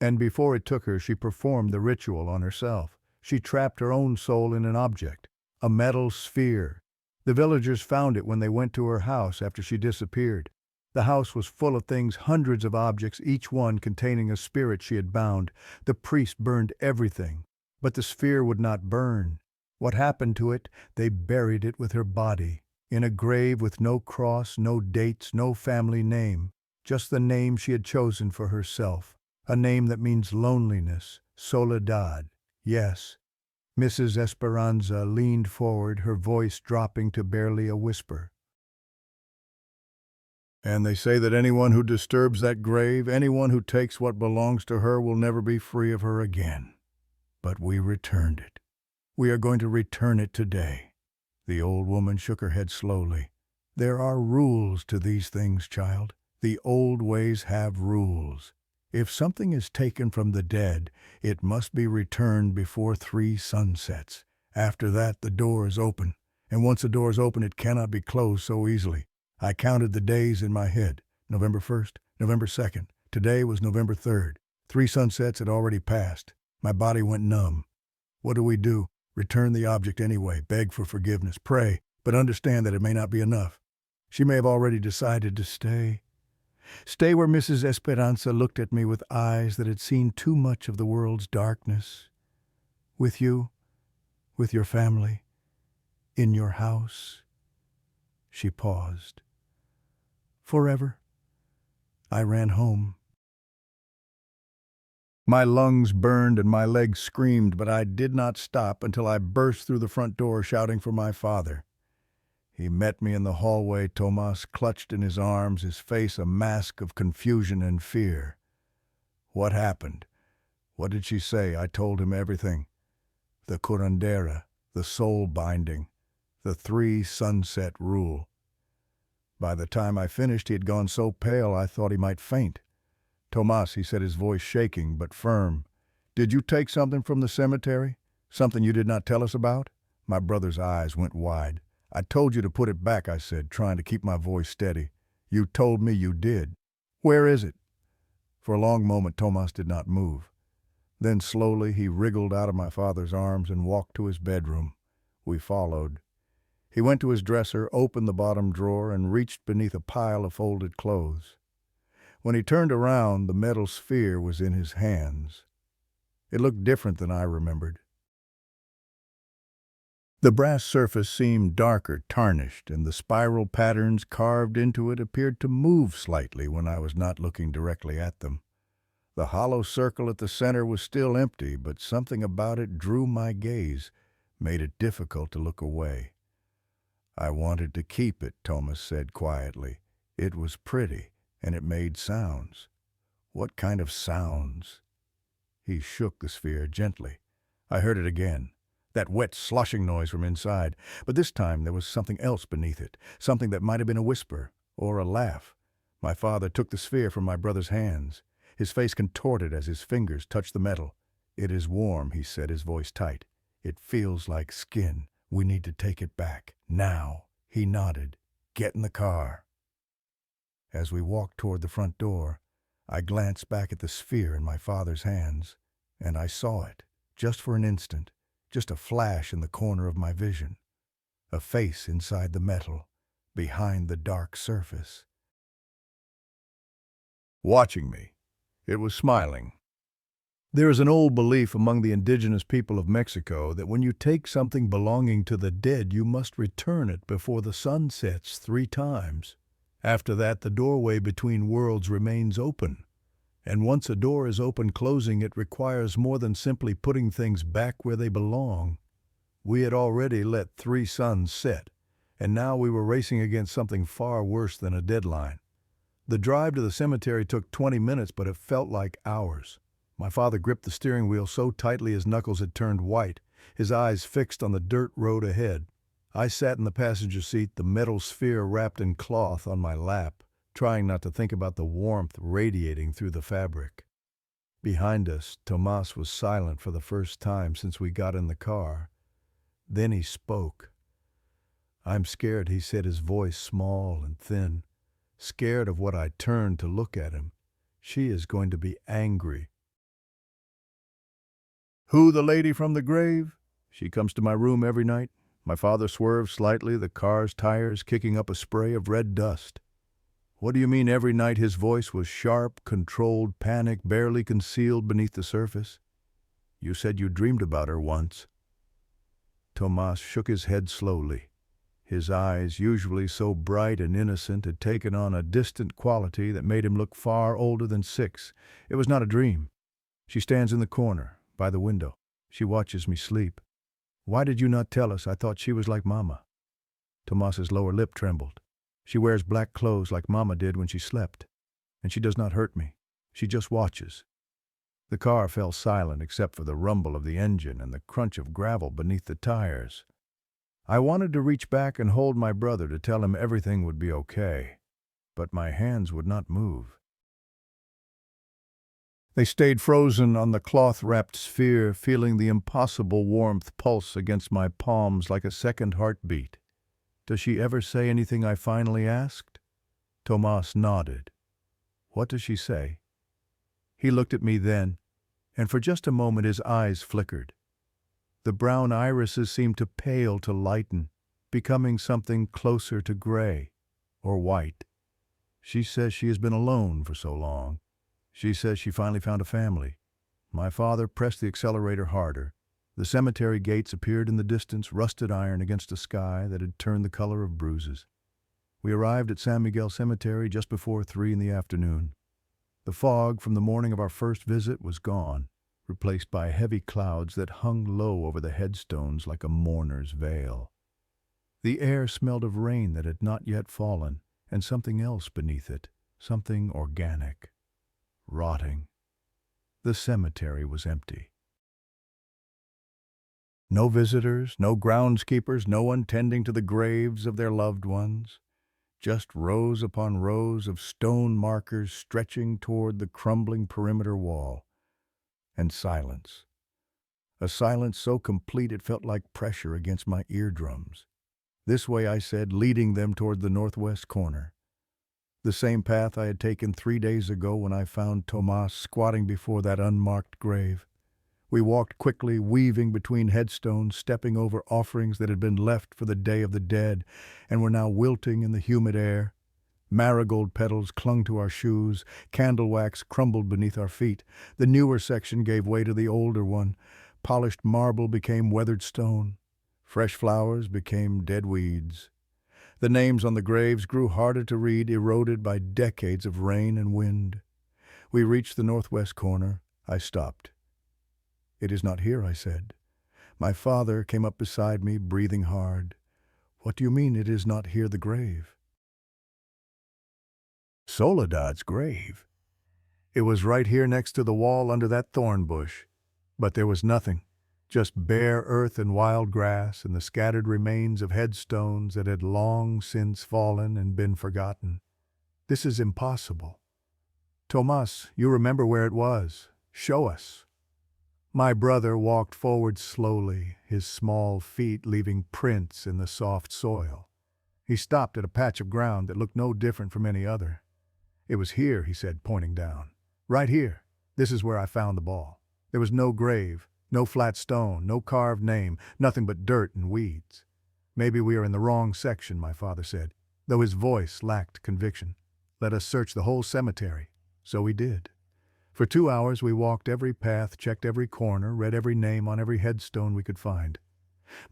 And before it took her, she performed the ritual on herself. She trapped her own soul in an object, a metal sphere. The villagers found it when they went to her house after she disappeared. The house was full of things, hundreds of objects, each one containing a spirit she had bound. The priest burned everything, but the sphere would not burn. What happened to it? They buried it with her body, in a grave with no cross, no dates, no family name, just the name she had chosen for herself, a name that means loneliness, Soledad. Yes. Mrs. Esperanza leaned forward, her voice dropping to barely a whisper. "And they say that anyone who disturbs that grave, anyone who takes what belongs to her, will never be free of her again. But we returned it. We are going to return it today." The old woman shook her head slowly. "There are rules to these things, child. The old ways have rules. If something is taken from the dead, it must be returned before 3 sunsets. After that, the door is open. And once the door is open, it cannot be closed so easily. I counted the days in my head. November 1st, November 2nd. Today was November 3rd. 3 sunsets had already passed. My body went numb. What do? Return the object anyway, beg for forgiveness, pray, but understand that it may not be enough. She may have already decided to stay. Stay where Mrs. Esperanza looked at me with eyes that had seen too much of the world's darkness. With you, with your family, in your house." She paused. "Forever." I ran home. My lungs burned and my legs screamed, but I did not stop until I burst through the front door shouting for my father. He met me in the hallway, Tomas clutched in his arms, his face a mask of confusion and fear. "What happened? What did she say?" I told him everything. The curandera, the soul binding, the 3 sunset rule. By the time I finished, he had gone so pale I thought he might faint. "Tomas," he said, his voice shaking but firm, "did you take something from the cemetery? Something you did not tell us about?" My brother's eyes went wide. "I told you to put it back," I said, trying to keep my voice steady. "You told me you did. Where is it?" For a long moment, Tomas did not move. Then slowly he wriggled out of my father's arms and walked to his bedroom. We followed. He went to his dresser, opened the bottom drawer, and reached beneath a pile of folded clothes. When he turned around, the metal sphere was in his hands. It looked different than I remembered. The brass surface seemed darker, tarnished, and the spiral patterns carved into it appeared to move slightly when I was not looking directly at them. The hollow circle at the center was still empty, but something about it drew my gaze, made it difficult to look away. I wanted to keep it, Thomas said quietly. It was pretty, and it made sounds. What kind of sounds? He shook the sphere gently. I heard it again. That wet, sloshing noise from inside. But this time there was something else beneath it, something that might have been a whisper or a laugh. My father took the sphere from my brother's hands. His face contorted as his fingers touched the metal. "It is warm," he said, his voice tight. "It feels like skin. We need to take it back. Now." He nodded. "Get in the car." As we walked toward the front door, I glanced back at the sphere in my father's hands, and I saw it, just for an instant, just a flash in the corner of my vision. A face inside the metal, behind the dark surface. Watching me. It was smiling. There is an old belief among the indigenous people of Mexico that when you take something belonging to the dead, you must return it before the sun sets 3 times. After that, the doorway between worlds remains open. And once a door is open, closing it requires more than simply putting things back where they belong. We had already let 3 suns set, and now we were racing against something far worse than a deadline. The drive to the cemetery took 20 minutes, but it felt like hours. My father gripped the steering wheel so tightly his knuckles had turned white, his eyes fixed on the dirt road ahead. I sat in the passenger seat, the metal sphere wrapped in cloth on my lap, trying not to think about the warmth radiating through the fabric. Behind us, Tomas was silent for the first time since we got in the car. Then he spoke. "I'm scared," he said, his voice small and thin. "Scared of what I turned to look at him. She is going to be angry." "Who, the lady from the grave? She comes to my room every night." My father swerved slightly, the car's tires kicking up a spray of red dust. "What do you mean every night?" His voice was sharp, controlled panic barely concealed beneath the surface. "You said you dreamed about her once." Tomas shook his head slowly. His eyes, usually so bright and innocent, had taken on a distant quality that made him look far older than 6. "It was not a dream. She stands in the corner, by the window. She watches me sleep. Why did you not tell us? I thought she was like Mama." Tomas's lower lip trembled. "She wears black clothes like Mama did when she slept. And she does not hurt me. She just watches." The car fell silent except for the rumble of the engine and the crunch of gravel beneath the tires. I wanted to reach back and hold my brother to tell him everything would be okay, but my hands would not move. They stayed frozen on the cloth-wrapped sphere, feeling the impossible warmth pulse against my palms like a second heartbeat. "Does she ever say anything?" I finally asked. Tomas nodded. "What does she say?" He looked at me then, and for just a moment his eyes flickered. The brown irises seemed to pale, to lighten, becoming something closer to gray or white. "She says she has been alone for so long. She says she finally found a family." My father pressed the accelerator harder. The cemetery gates appeared in the distance, rusted iron against a sky that had turned the color of bruises. We arrived at San Miguel Cemetery just before 3 in the afternoon. The fog from the morning of our first visit was gone, replaced by heavy clouds that hung low over the headstones like a mourner's veil. The air smelled of rain that had not yet fallen, and something else beneath it, something organic, rotting. The cemetery was empty. No visitors, no groundskeepers, no one tending to the graves of their loved ones. Just rows upon rows of stone markers stretching toward the crumbling perimeter wall. And silence. A silence so complete it felt like pressure against my eardrums. "This way," I said, leading them toward the northwest corner. The same path I had taken 3 days ago when I found Tomas squatting before that unmarked grave. We walked quickly, weaving between headstones, stepping over offerings that had been left for the Day of the Dead and were now wilting in the humid air. Marigold petals clung to our shoes, candle wax crumbled beneath our feet. The newer section gave way to the older one. Polished marble became weathered stone. Fresh flowers became dead weeds. The names on the graves grew harder to read, eroded by decades of rain and wind. We reached the northwest corner. I stopped. "It is not here," I said. My father came up beside me, breathing hard. "What do you mean it is not here, the grave?" "Soledad's grave. It was right here next to the wall under that thorn bush." But there was nothing, just bare earth and wild grass and the scattered remains of headstones that had long since fallen and been forgotten. "This is impossible." "Tomas, you remember where it was. Show us." My brother walked forward slowly, his small feet leaving prints in the soft soil. He stopped at a patch of ground that looked no different from any other. "It was here," he said, pointing down. "Right here. This is where I found the ball." There was no grave, no flat stone, no carved name, nothing but dirt and weeds. "Maybe we are in the wrong section," my father said, though his voice lacked conviction. "Let us search the whole cemetery." So we did. For 2 hours we walked every path, checked every corner, read every name on every headstone we could find.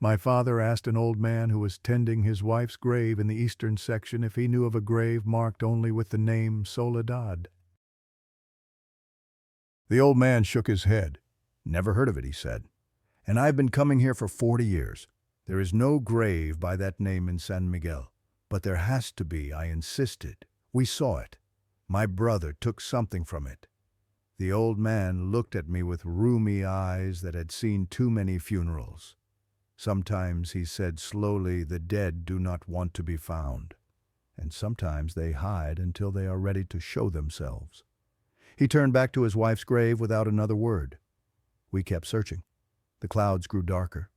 My father asked an old man who was tending his wife's grave in the eastern section if he knew of a grave marked only with the name Soledad. The old man shook his head. "Never heard of it," he said. "And I've been coming here for 40 years. There is no grave by that name in San Miguel. But there has to be," I insisted. "We saw it. My brother took something from it." The old man looked at me with rheumy eyes that had seen too many funerals. "Sometimes," he said slowly, "the dead do not want to be found. And sometimes they hide until they are ready to show themselves." He turned back to his wife's grave without another word. We kept searching. The clouds grew darker.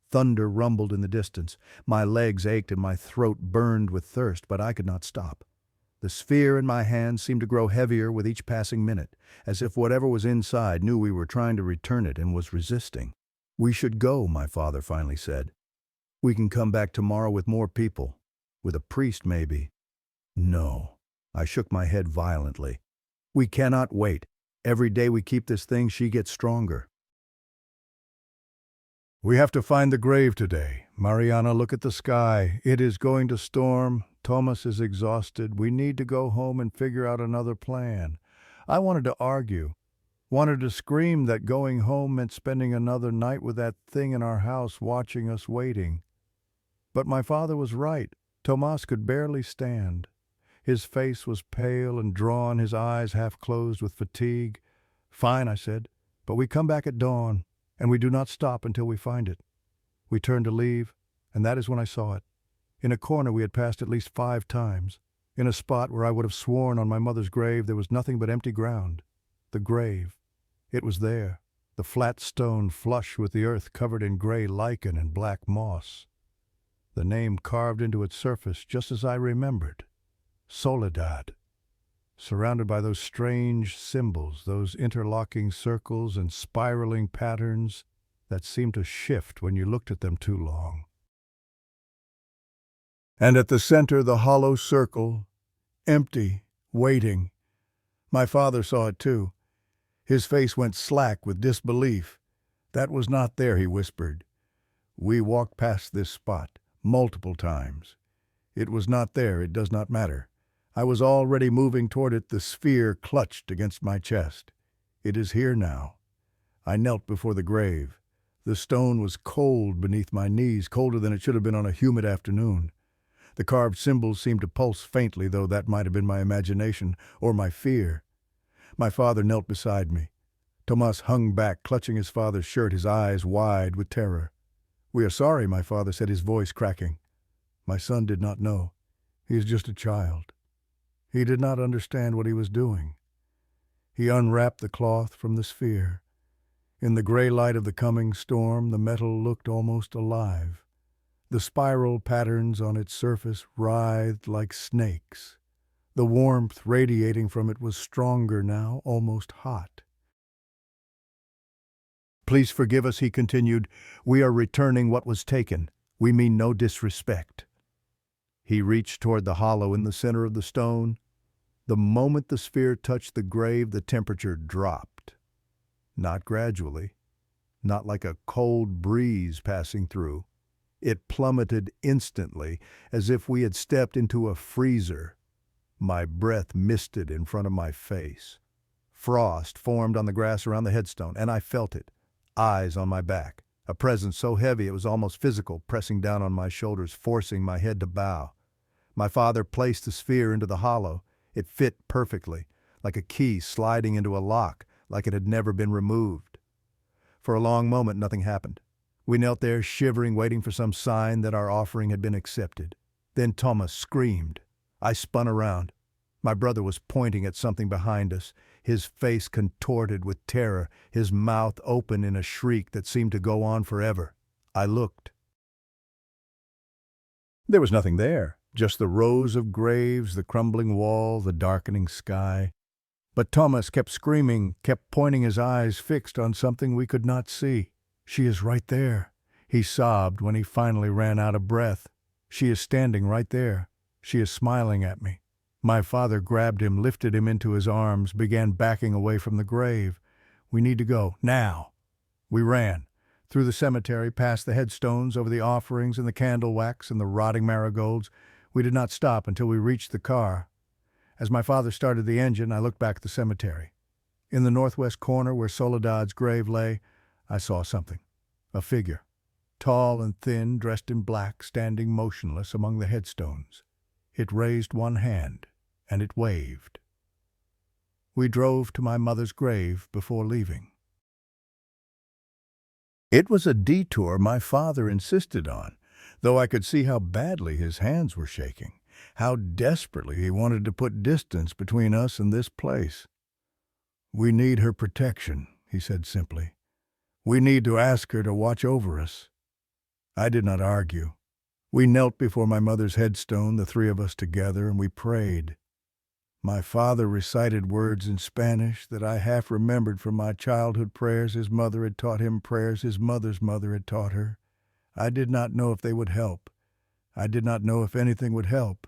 Thunder rumbled in the distance. My legs ached and my throat burned with thirst, but I could not stop. The sphere in my hand seemed to grow heavier with each passing minute, as if whatever was inside knew we were trying to return it and was resisting. "We should go," my father finally said. "We can come back tomorrow with more people. With a priest, maybe." "No." I shook my head violently. "We cannot wait. Every day we keep this thing, she gets stronger." "We have to find the grave today. Mariana, look at the sky. It is going to storm. Thomas is exhausted. We need to go home and figure out another plan." I wanted to argue, wanted to scream that going home meant spending another night with that thing in our house watching us waiting. But my father was right. Tomas could barely stand. His face was pale and drawn, his eyes half closed with fatigue. "Fine," I said, "but we come back at dawn, and we do not stop until we find it." We turned to leave, and that is when I saw it. In a corner we had passed at least 5 times. In a spot where I would have sworn on my mother's grave there was nothing but empty ground. The grave. It was there, the flat stone flush with the earth covered in gray lichen and black moss. The name carved into its surface just as I remembered. Soledad. Surrounded by those strange symbols, those interlocking circles and spiraling patterns that seemed to shift when you looked at them too long. And at the center, the hollow circle, empty, waiting. My father saw it too. His face went slack with disbelief. "That was not there," he whispered. "We walked past this spot multiple times. It was not there. It does not matter." I was already moving toward it, the sphere clutched against my chest. "It is here now." I knelt before the grave. The stone was cold beneath my knees, colder than it should have been on a humid afternoon. The carved symbols seemed to pulse faintly, though that might have been my imagination or my fear. My father knelt beside me. Tomas hung back, clutching his father's shirt, his eyes wide with terror. "We are sorry," my father said, his voice cracking. My son did not know. He is just a child. He did not understand what he was doing. He unwrapped the cloth from the sphere. In the gray light of the coming storm, the metal looked almost alive. The spiral patterns on its surface writhed like snakes. The warmth radiating from it was stronger now, almost hot. "Please forgive us," he continued. "We are returning what was taken. We mean no disrespect." He reached toward the hollow in the center of the stone. The moment the sphere touched the grave, the temperature dropped. Not gradually, not like a cold breeze passing through. It plummeted instantly, as if we had stepped into a freezer. My breath misted in front of my face. Frost formed on the grass around the headstone, and I felt it. Eyes on my back. A presence so heavy it was almost physical, pressing down on my shoulders, forcing my head to bow. My father placed the sphere into the hollow. It fit perfectly, like a key sliding into a lock, like it had never been removed. For a long moment, nothing happened. We knelt there, shivering, waiting for some sign that our offering had been accepted. Then Thomas screamed. I spun around. My brother was pointing at something behind us, his face contorted with terror, his mouth open in a shriek that seemed to go on forever. I looked. There was nothing there, just the rows of graves, the crumbling wall, the darkening sky. But Thomas kept screaming, kept pointing his eyes fixed on something we could not see. She is right there, he sobbed when he finally ran out of breath. She is standing right there. She is smiling at me. My father grabbed him, lifted him into his arms, began backing away from the grave. We need to go, now. We ran. Through the cemetery, past the headstones, over the offerings and the candle wax and the rotting marigolds. We did not stop until we reached the car. As my father started the engine, I looked back at the cemetery. In the northwest corner where Soledad's grave lay, I saw something. A figure. Tall and thin, dressed in black, standing motionless among the headstones. It raised one hand, and it waved. We drove to my mother's grave before leaving. It was a detour my father insisted on, though I could see how badly his hands were shaking, how desperately he wanted to put distance between us and this place. We need her protection, he said simply. We need to ask her to watch over us. I did not argue. We knelt before my mother's headstone, the three of us together, and we prayed. My father recited words in Spanish that I half remembered from my childhood prayers. His mother had taught him prayers his mother's mother had taught her. I did not know if they would help. I did not know if anything would help,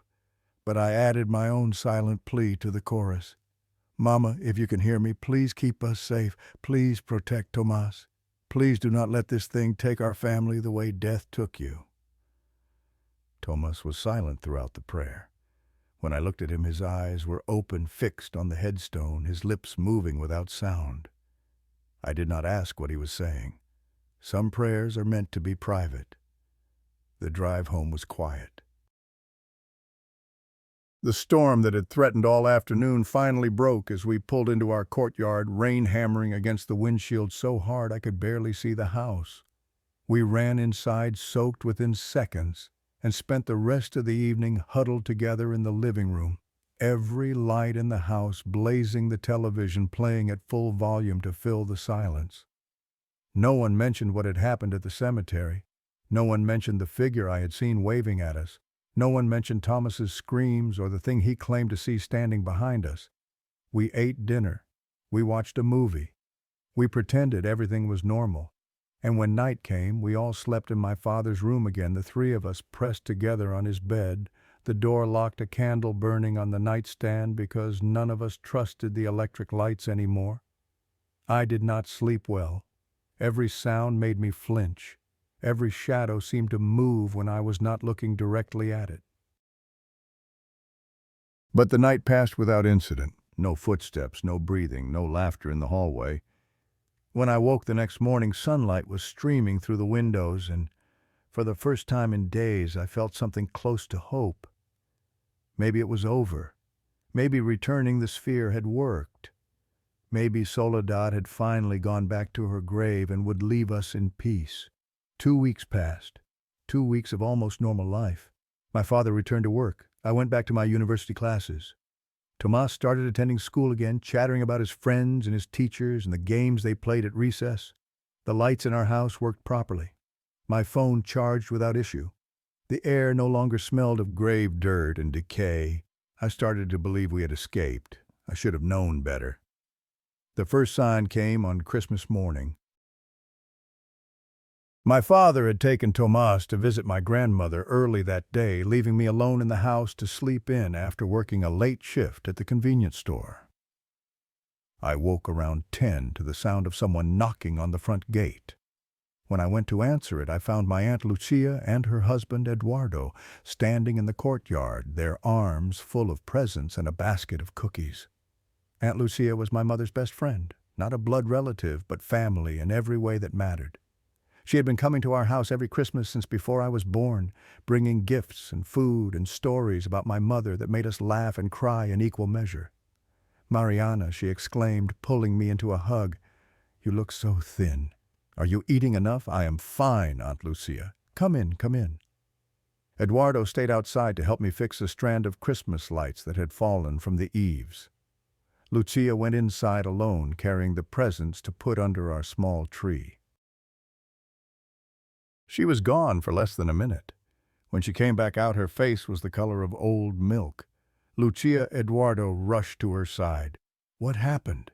but I added my own silent plea to the chorus. Mama, if you can hear me, please keep us safe. Please protect Tomas. Please do not let this thing take our family the way death took you. Tomas was silent throughout the prayer. When I looked at him, his eyes were open, fixed on the headstone, his lips moving without sound. I did not ask what he was saying. Some prayers are meant to be private. The drive home was quiet. The storm that had threatened all afternoon finally broke as we pulled into our courtyard, rain hammering against the windshield so hard I could barely see the house. We ran inside, soaked within seconds, and spent the rest of the evening huddled together in the living room, every light in the house blazing, the television playing at full volume to fill the silence. No one mentioned what had happened at the cemetery. No one mentioned the figure I had seen waving at us. No one mentioned Thomas's screams or the thing he claimed to see standing behind us. We ate dinner. We watched a movie. We pretended everything was normal. And when night came, we all slept in my father's room again, the three of us pressed together on his bed, the door locked, a candle burning on the nightstand because none of us trusted the electric lights anymore. I did not sleep well. Every sound made me flinch. Every shadow seemed to move when I was not looking directly at it. But the night passed without incident. No footsteps, no breathing, no laughter in the hallway. When I woke the next morning, sunlight was streaming through the windows, and for the first time in days I felt something close to hope. Maybe it was over. Maybe returning the sphere had worked. Maybe Soledad had finally gone back to her grave and would leave us in peace. 2 weeks passed. 2 weeks of almost normal life. My father returned to work. I went back to my university classes. Tomas started attending school again, chattering about his friends and his teachers and the games they played at recess. The lights in our house worked properly. My phone charged without issue. The air no longer smelled of grave dirt and decay. I started to believe we had escaped. I should have known better. The first sign came on Christmas morning. My father had taken Tomas to visit my grandmother early that day, leaving me alone in the house to sleep in after working a late shift at the convenience store. I woke around 10 to the sound of someone knocking on the front gate. When I went to answer it, I found my Aunt Lucia and her husband Eduardo standing in the courtyard, their arms full of presents and a basket of cookies. Aunt Lucia was my mother's best friend, not a blood relative, but family in every way that mattered. She had been coming to our house every Christmas since before I was born, bringing gifts and food and stories about my mother that made us laugh and cry in equal measure. "Mariana," she exclaimed, pulling me into a hug, "you look so thin. Are you eating enough?" "I am fine, Aunt Lucia. Come in, come in." Eduardo stayed outside to help me fix a strand of Christmas lights that had fallen from the eaves. Lucia went inside alone, carrying the presents to put under our small tree. She was gone for less than a minute. When she came back out, her face was the color of old milk. Eduardo rushed to her side. "What happened?"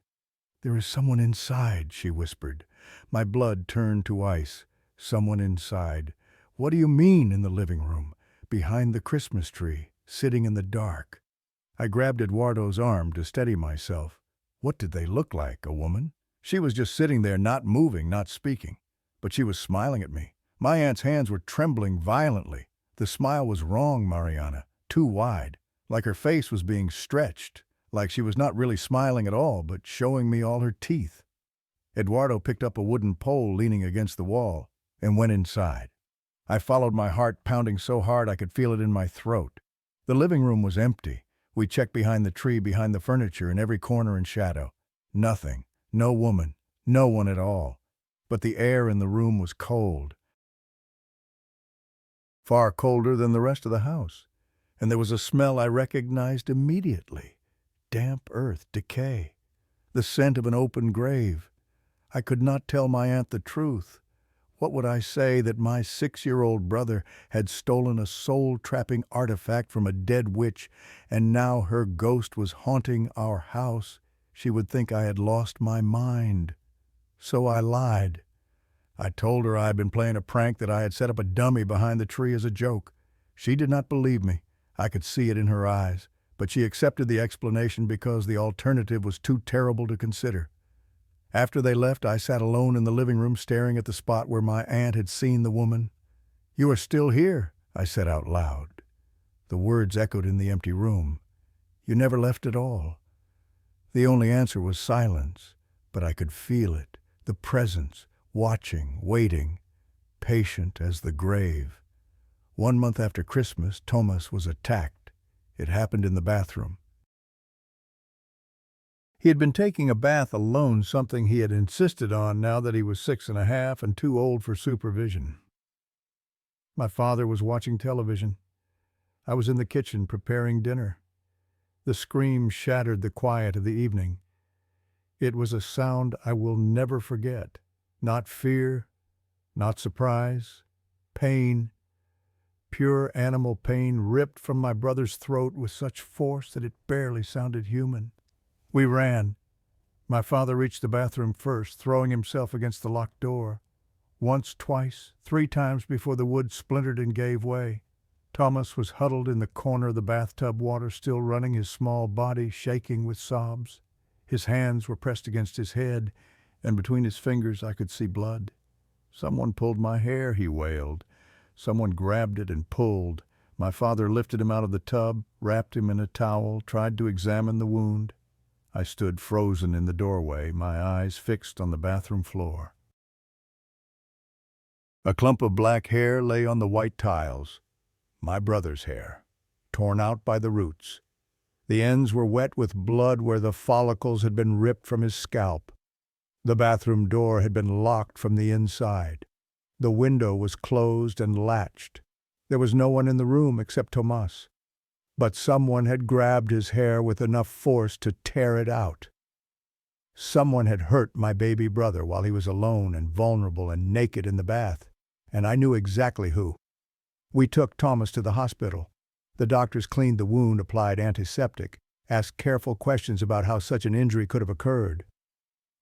"There is someone inside," she whispered. My blood turned to ice. "Someone inside. What do you mean in the living room? Behind the Christmas tree, sitting in the dark." I grabbed Eduardo's arm to steady myself. What did they look like, a woman? She was just sitting there, not moving, not speaking. But she was smiling at me. My aunt's hands were trembling violently. The smile was wrong, Mariana, too wide, like her face was being stretched, like she was not really smiling at all, but showing me all her teeth. Eduardo picked up a wooden pole leaning against the wall and went inside. I followed, my heart pounding so hard I could feel it in my throat. The living room was empty. We checked behind the tree, behind the furniture, in every corner and shadow. Nothing. No woman. No one at all. But the air in the room was cold. Far colder than the rest of the house. And there was a smell I recognized immediately. Damp earth, decay. The scent of an open grave. I could not tell my aunt the truth. What would I say that my 6-year-old brother had stolen a soul-trapping artifact from a dead witch, and now her ghost was haunting our house? She would think I had lost my mind. So I lied. I told her I had been playing a prank, that I had set up a dummy behind the tree as a joke. She did not believe me. I could see it in her eyes. But she accepted the explanation because the alternative was too terrible to consider. After they left, I sat alone in the living room, staring at the spot where my aunt had seen the woman. "You are still here," I said out loud. The words echoed in the empty room. "You never left at all." The only answer was silence, but I could feel it, the presence, watching, waiting, patient as the grave. 1 month after Christmas, Thomas was attacked. It happened in the bathroom. He had been taking a bath alone, something he had insisted on now that he was 6.5 and too old for supervision. My father was watching television. I was in the kitchen preparing dinner. The scream shattered the quiet of the evening. It was a sound I will never forget. Not fear, not surprise, pain. Pure animal pain ripped from my brother's throat with such force that it barely sounded human. We ran. My father reached the bathroom first, throwing himself against the locked door. Once, twice, 3 times before the wood splintered and gave way. Thomas was huddled in the corner of the bathtub, water still running, his small body shaking with sobs. His hands were pressed against his head, and between his fingers I could see blood. "Someone pulled my hair," he wailed. Someone grabbed it and pulled. My father lifted him out of the tub, wrapped him in a towel, tried to examine the wound. I stood frozen in the doorway, my eyes fixed on the bathroom floor. A clump of black hair lay on the white tiles. My brother's hair, torn out by the roots. The ends were wet with blood where the follicles had been ripped from his scalp. The bathroom door had been locked from the inside. The window was closed and latched. There was no one in the room except Tomas. But someone had grabbed his hair with enough force to tear it out. Someone had hurt my baby brother while he was alone and vulnerable and naked in the bath, and I knew exactly who. We took Thomas to the hospital. The doctors cleaned the wound, applied antiseptic, asked careful questions about how such an injury could have occurred.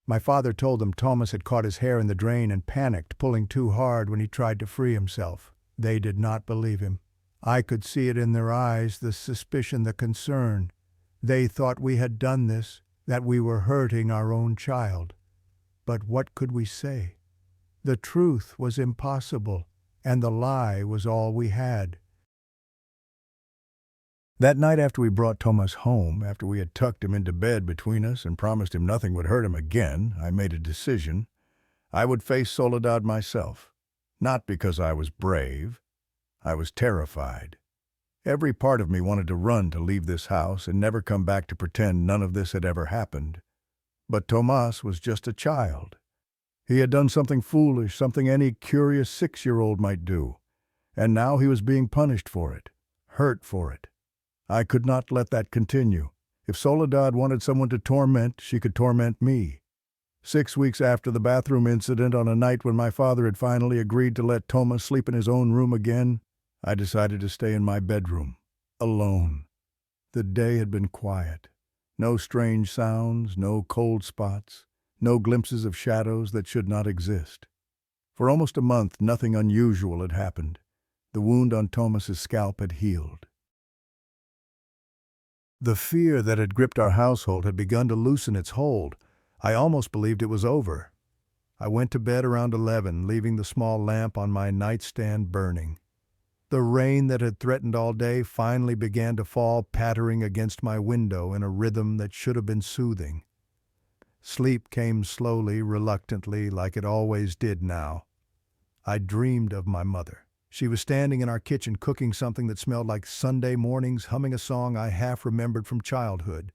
My father told them Thomas had caught his hair in the drain and panicked, pulling too hard when he tried to free himself. They did not believe him. I could see it in their eyes, the suspicion, the concern. They thought we had done this, that we were hurting our own child. But what could we say? The truth was impossible, and the lie was all we had. That night after we brought Thomas home, after we had tucked him into bed between us and promised him nothing would hurt him again, I made a decision. I would face Soledad myself. Not because I was brave. I was terrified. Every part of me wanted to run to leave this house and never come back to pretend none of this had ever happened. But Tomas was just a child. He had done something foolish, something any curious 6-year-old might do. And now he was being punished for it, hurt for it. I could not let that continue. If Soledad wanted someone to torment, she could torment me. 6 weeks after the bathroom incident, on a night when my father had finally agreed to let Thomas sleep in his own room again, I decided to stay in my bedroom, alone. The day had been quiet. No strange sounds, no cold spots, no glimpses of shadows that should not exist. For almost a month, nothing unusual had happened. The wound on Thomas's scalp had healed. The fear that had gripped our household had begun to loosen its hold. I almost believed it was over. I went to bed around 11, leaving the small lamp on my nightstand burning. The rain that had threatened all day finally began to fall, pattering against my window in a rhythm that should have been soothing. Sleep came slowly, reluctantly, like it always did now. I dreamed of my mother. She was standing in our kitchen cooking something that smelled like Sunday mornings, humming a song I half remembered from childhood.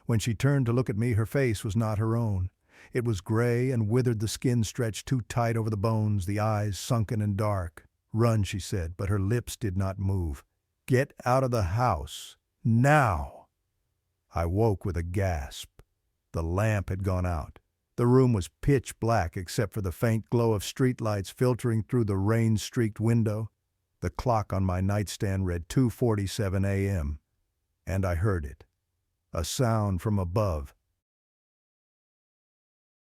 When she turned to look at me, her face was not her own. It was gray and withered, the skin stretched too tight over the bones, the eyes sunken and dark. "Run," she said, but her lips did not move. "Get out of the house. Now!" I woke with a gasp. The lamp had gone out. The room was pitch black except for the faint glow of streetlights filtering through the rain-streaked window. The clock on my nightstand read 2:47 a.m., and I heard it. A sound from above.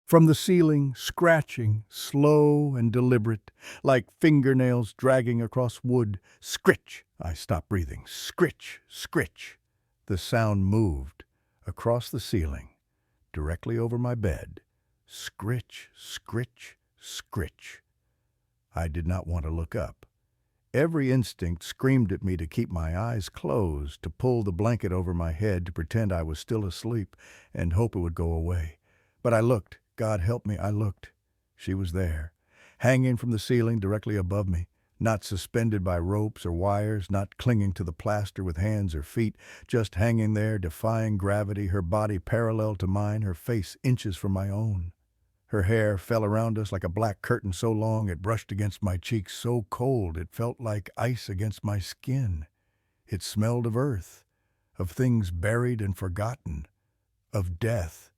From the ceiling, scratching, slow and deliberate, like fingernails dragging across wood. Scritch! I stopped breathing. Scritch! Scritch! The sound moved across the ceiling, directly over my bed. Scritch! Scritch! Scritch! I did not want to look up. Every instinct screamed at me to keep my eyes closed, to pull the blanket over my head, to pretend I was still asleep, and hope it would go away. But I looked. God help me, I looked. She was there, hanging from the ceiling directly above me, not suspended by ropes or wires, not clinging to the plaster with hands or feet, just hanging there, defying gravity, her body parallel to mine, her face inches from my own. Her hair fell around us like a black curtain so long it brushed against my cheeks, so cold it felt like ice against my skin. It smelled of earth, of things buried and forgotten, of death.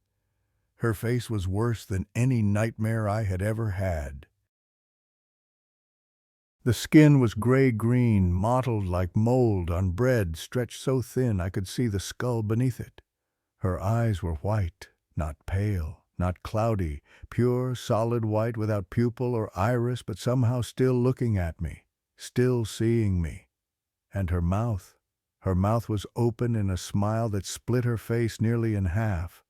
Her face was worse than any nightmare I had ever had. The skin was gray-green, mottled like mold on bread, stretched so thin I could see the skull beneath it. Her eyes were white, not pale, not cloudy, pure, solid white without pupil or iris, but somehow still looking at me, still seeing me. And her mouth was open in a smile that split her face nearly in half.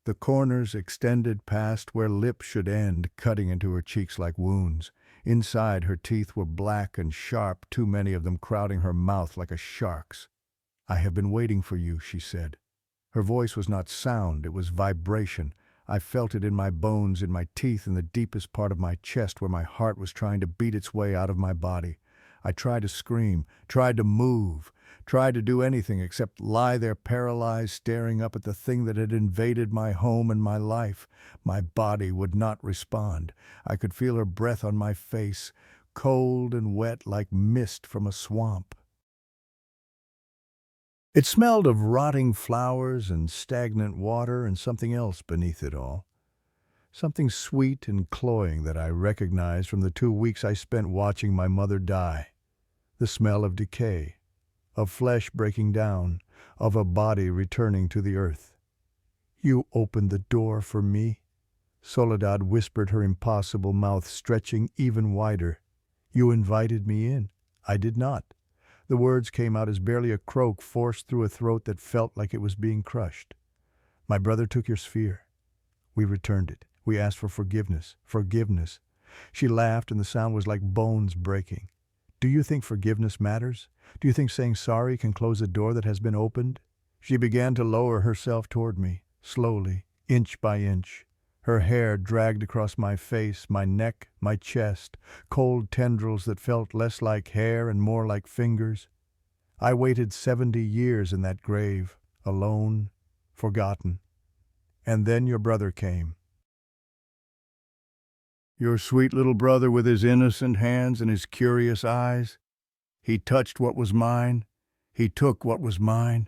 The corners extended past where lips should end, cutting into her cheeks like wounds. Inside, her teeth were black and sharp, too many of them crowding her mouth like a shark's. "I have been waiting for you," she said. Her voice was not sound, it was vibration. I felt it in my bones, in my teeth, in the deepest part of my chest where my heart was trying to beat its way out of my body. I tried to scream, tried to move, tried to do anything except lie there paralyzed, staring up at the thing that had invaded my home and my life. My body would not respond. I could feel her breath on my face, cold and wet like mist from a swamp. It smelled of rotting flowers and stagnant water and something else beneath it all. Something sweet and cloying that I recognized from the 2 weeks I spent watching my mother die. The smell of decay, of flesh breaking down, of a body returning to the earth. "You opened the door for me," Soledad whispered, her impossible mouth stretching even wider. "You invited me in." "I did not." The words came out as barely a croak forced through a throat that felt like it was being crushed. "My brother took your sphere. We returned it. We asked for forgiveness. Forgiveness." She laughed, and the sound was like bones breaking. "Do you think forgiveness matters? Do you think saying sorry can close a door that has been opened?" She began to lower herself toward me, slowly, inch by inch. Her hair dragged across my face, my neck, my chest, cold tendrils that felt less like hair and more like fingers. I waited 70 years in that grave, alone, forgotten. And then your brother came. Your sweet little brother with his innocent hands and his curious eyes. He touched what was mine. He took what was mine.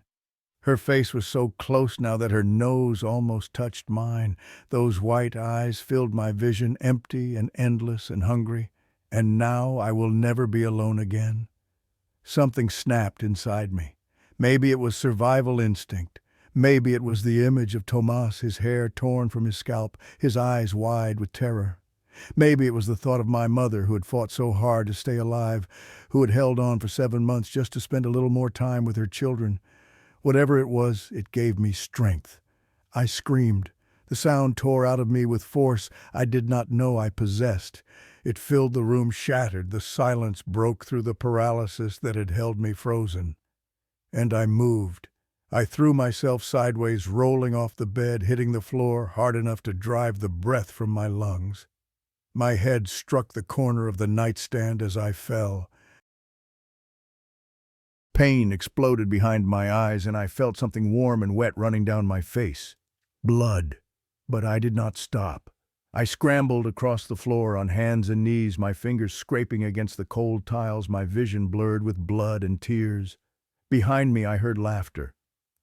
Her face was so close now that her nose almost touched mine. Those white eyes filled my vision, empty and endless and hungry. And now I will never be alone again. Something snapped inside me. Maybe it was survival instinct. Maybe it was the image of Tomas, his hair torn from his scalp, his eyes wide with terror. Maybe it was the thought of my mother, who had fought so hard to stay alive, who had held on for 7 months just to spend a little more time with her children. Whatever it was, it gave me strength. I screamed. The sound tore out of me with force I did not know I possessed. It filled the room, shattered. The silence broke through the paralysis that had held me frozen. And I moved. I threw myself sideways, rolling off the bed, hitting the floor hard enough to drive the breath from my lungs. My head struck the corner of the nightstand as I fell. Pain exploded behind my eyes, and I felt something warm and wet running down my face. Blood. But I did not stop. I scrambled across the floor on hands and knees, my fingers scraping against the cold tiles, my vision blurred with blood and tears. Behind me I heard laughter.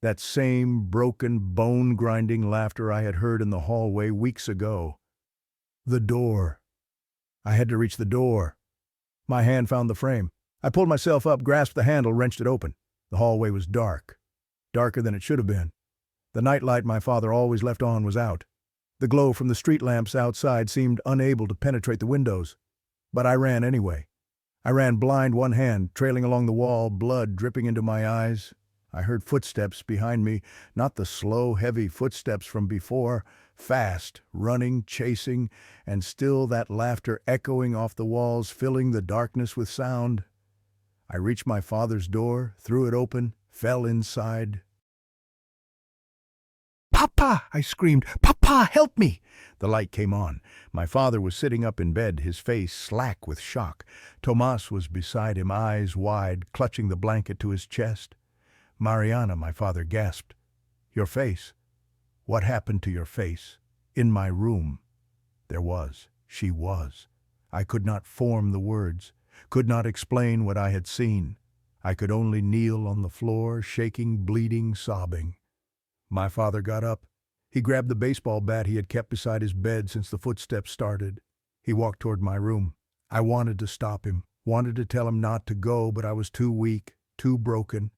That same broken, bone-grinding laughter I had heard in the hallway weeks ago. The door. I had to reach the door. My hand found the frame. I pulled myself up, grasped the handle, wrenched it open. The hallway was dark. Darker than it should have been. The nightlight my father always left on was out. The glow from the street lamps outside seemed unable to penetrate the windows. But I ran anyway. I ran blind, one hand trailing along the wall, blood dripping into my eyes. I heard footsteps behind me, not the slow, heavy footsteps from before, fast, running, chasing, and still that laughter echoing off the walls, filling the darkness with sound. I reached my father's door, threw it open, fell inside. "Papa!" I screamed. "Papa, help me!" The light came on. My father was sitting up in bed, his face slack with shock. Tomas was beside him, eyes wide, clutching the blanket to his chest. "Mariana," my father gasped. "Your face. What happened to your face?" "In my room." There was. She was. I could not form the words, could not explain what I had seen. I could only kneel on the floor, shaking, bleeding, sobbing. My father got up. He grabbed the baseball bat he had kept beside his bed since the footsteps started. He walked toward my room. I wanted to stop him, wanted to tell him not to go, but I was too weak, too broken.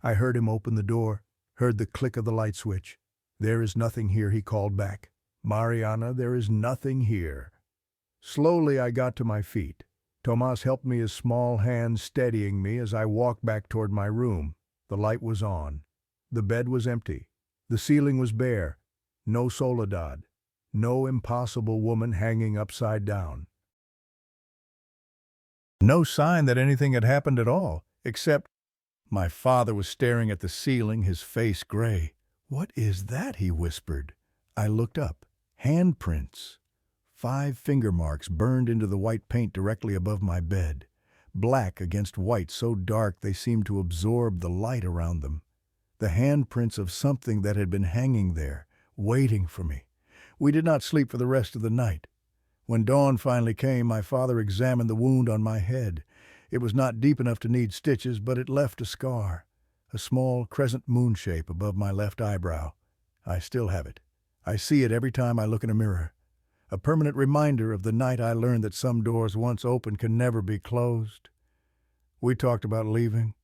I heard him open the door, heard the click of the light switch. "There is nothing here," he called back. "Mariana, there is nothing here." Slowly I got to my feet. Tomas helped me, his small hands steadying me as I walked back toward my room. The light was on. The bed was empty. The ceiling was bare. No Soledad. No impossible woman hanging upside down. No sign that anything had happened at all, except my father was staring at the ceiling, his face gray. "What is that?" he whispered. I looked up. Handprints. 5 finger marks burned into the white paint directly above my bed. Black against white, so dark they seemed to absorb the light around them. The handprints of something that had been hanging there, waiting for me. We did not sleep for the rest of the night. When dawn finally came, my father examined the wound on my head. It was not deep enough to need stitches, but it left a scar, a small crescent moon shape above my left eyebrow. I still have it. I see it every time I look in a mirror. A permanent reminder of the night I learned that some doors once open can never be closed. We talked about leaving,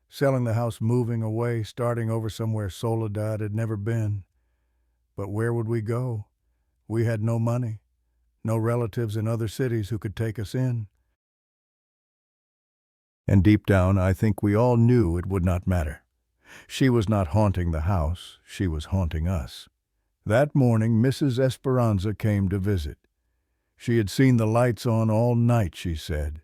selling the house, moving away, starting over somewhere Soledad had never been. But where would we go? We had no money, no relatives in other cities who could take us in. And deep down, I think we all knew it would not matter. She was not haunting the house, she was haunting us. That morning, Mrs. Esperanza came to visit. She had seen the lights on all night, she said,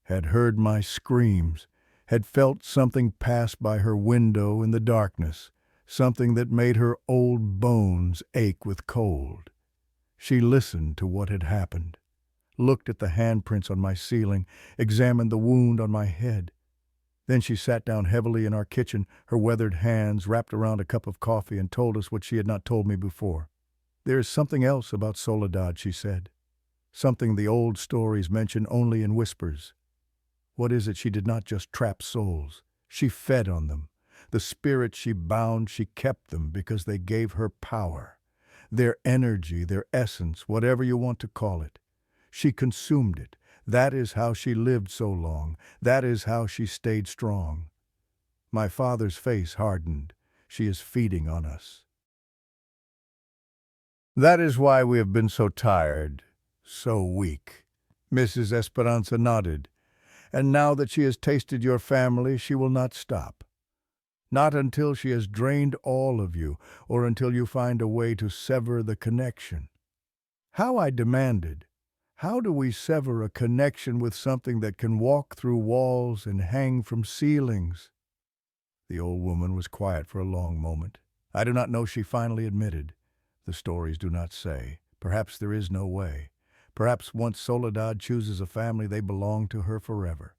had heard my screams, had felt something pass by her window in the darkness, something that made her old bones ache with cold. She listened to what had happened, looked at the handprints on my ceiling, examined the wound on my head. Then she sat down heavily in our kitchen, her weathered hands wrapped around a cup of coffee, and told us what she had not told me before. "There is something else about Soledad," she said. "Something the old stories mention only in whispers. What is it? She did not just trap souls. She fed on them. The spirits she bound, she kept them because they gave her power. Their energy, their essence, whatever you want to call it. She consumed it. That is how she lived so long. That is how she stayed strong." My father's face hardened. "She is feeding on us." "That is why we have been so tired, so weak." Mrs. Esperanza nodded. "And now that she has tasted your family, she will not stop. Not until she has drained all of you, or until you find a way to sever the connection." How, I demanded. How do we sever a connection with something that can walk through walls and hang from ceilings? The old woman was quiet for a long moment. "I do not know," she finally admitted. "The stories do not say. Perhaps there is no way. Perhaps once Soledad chooses a family, they belong to her forever."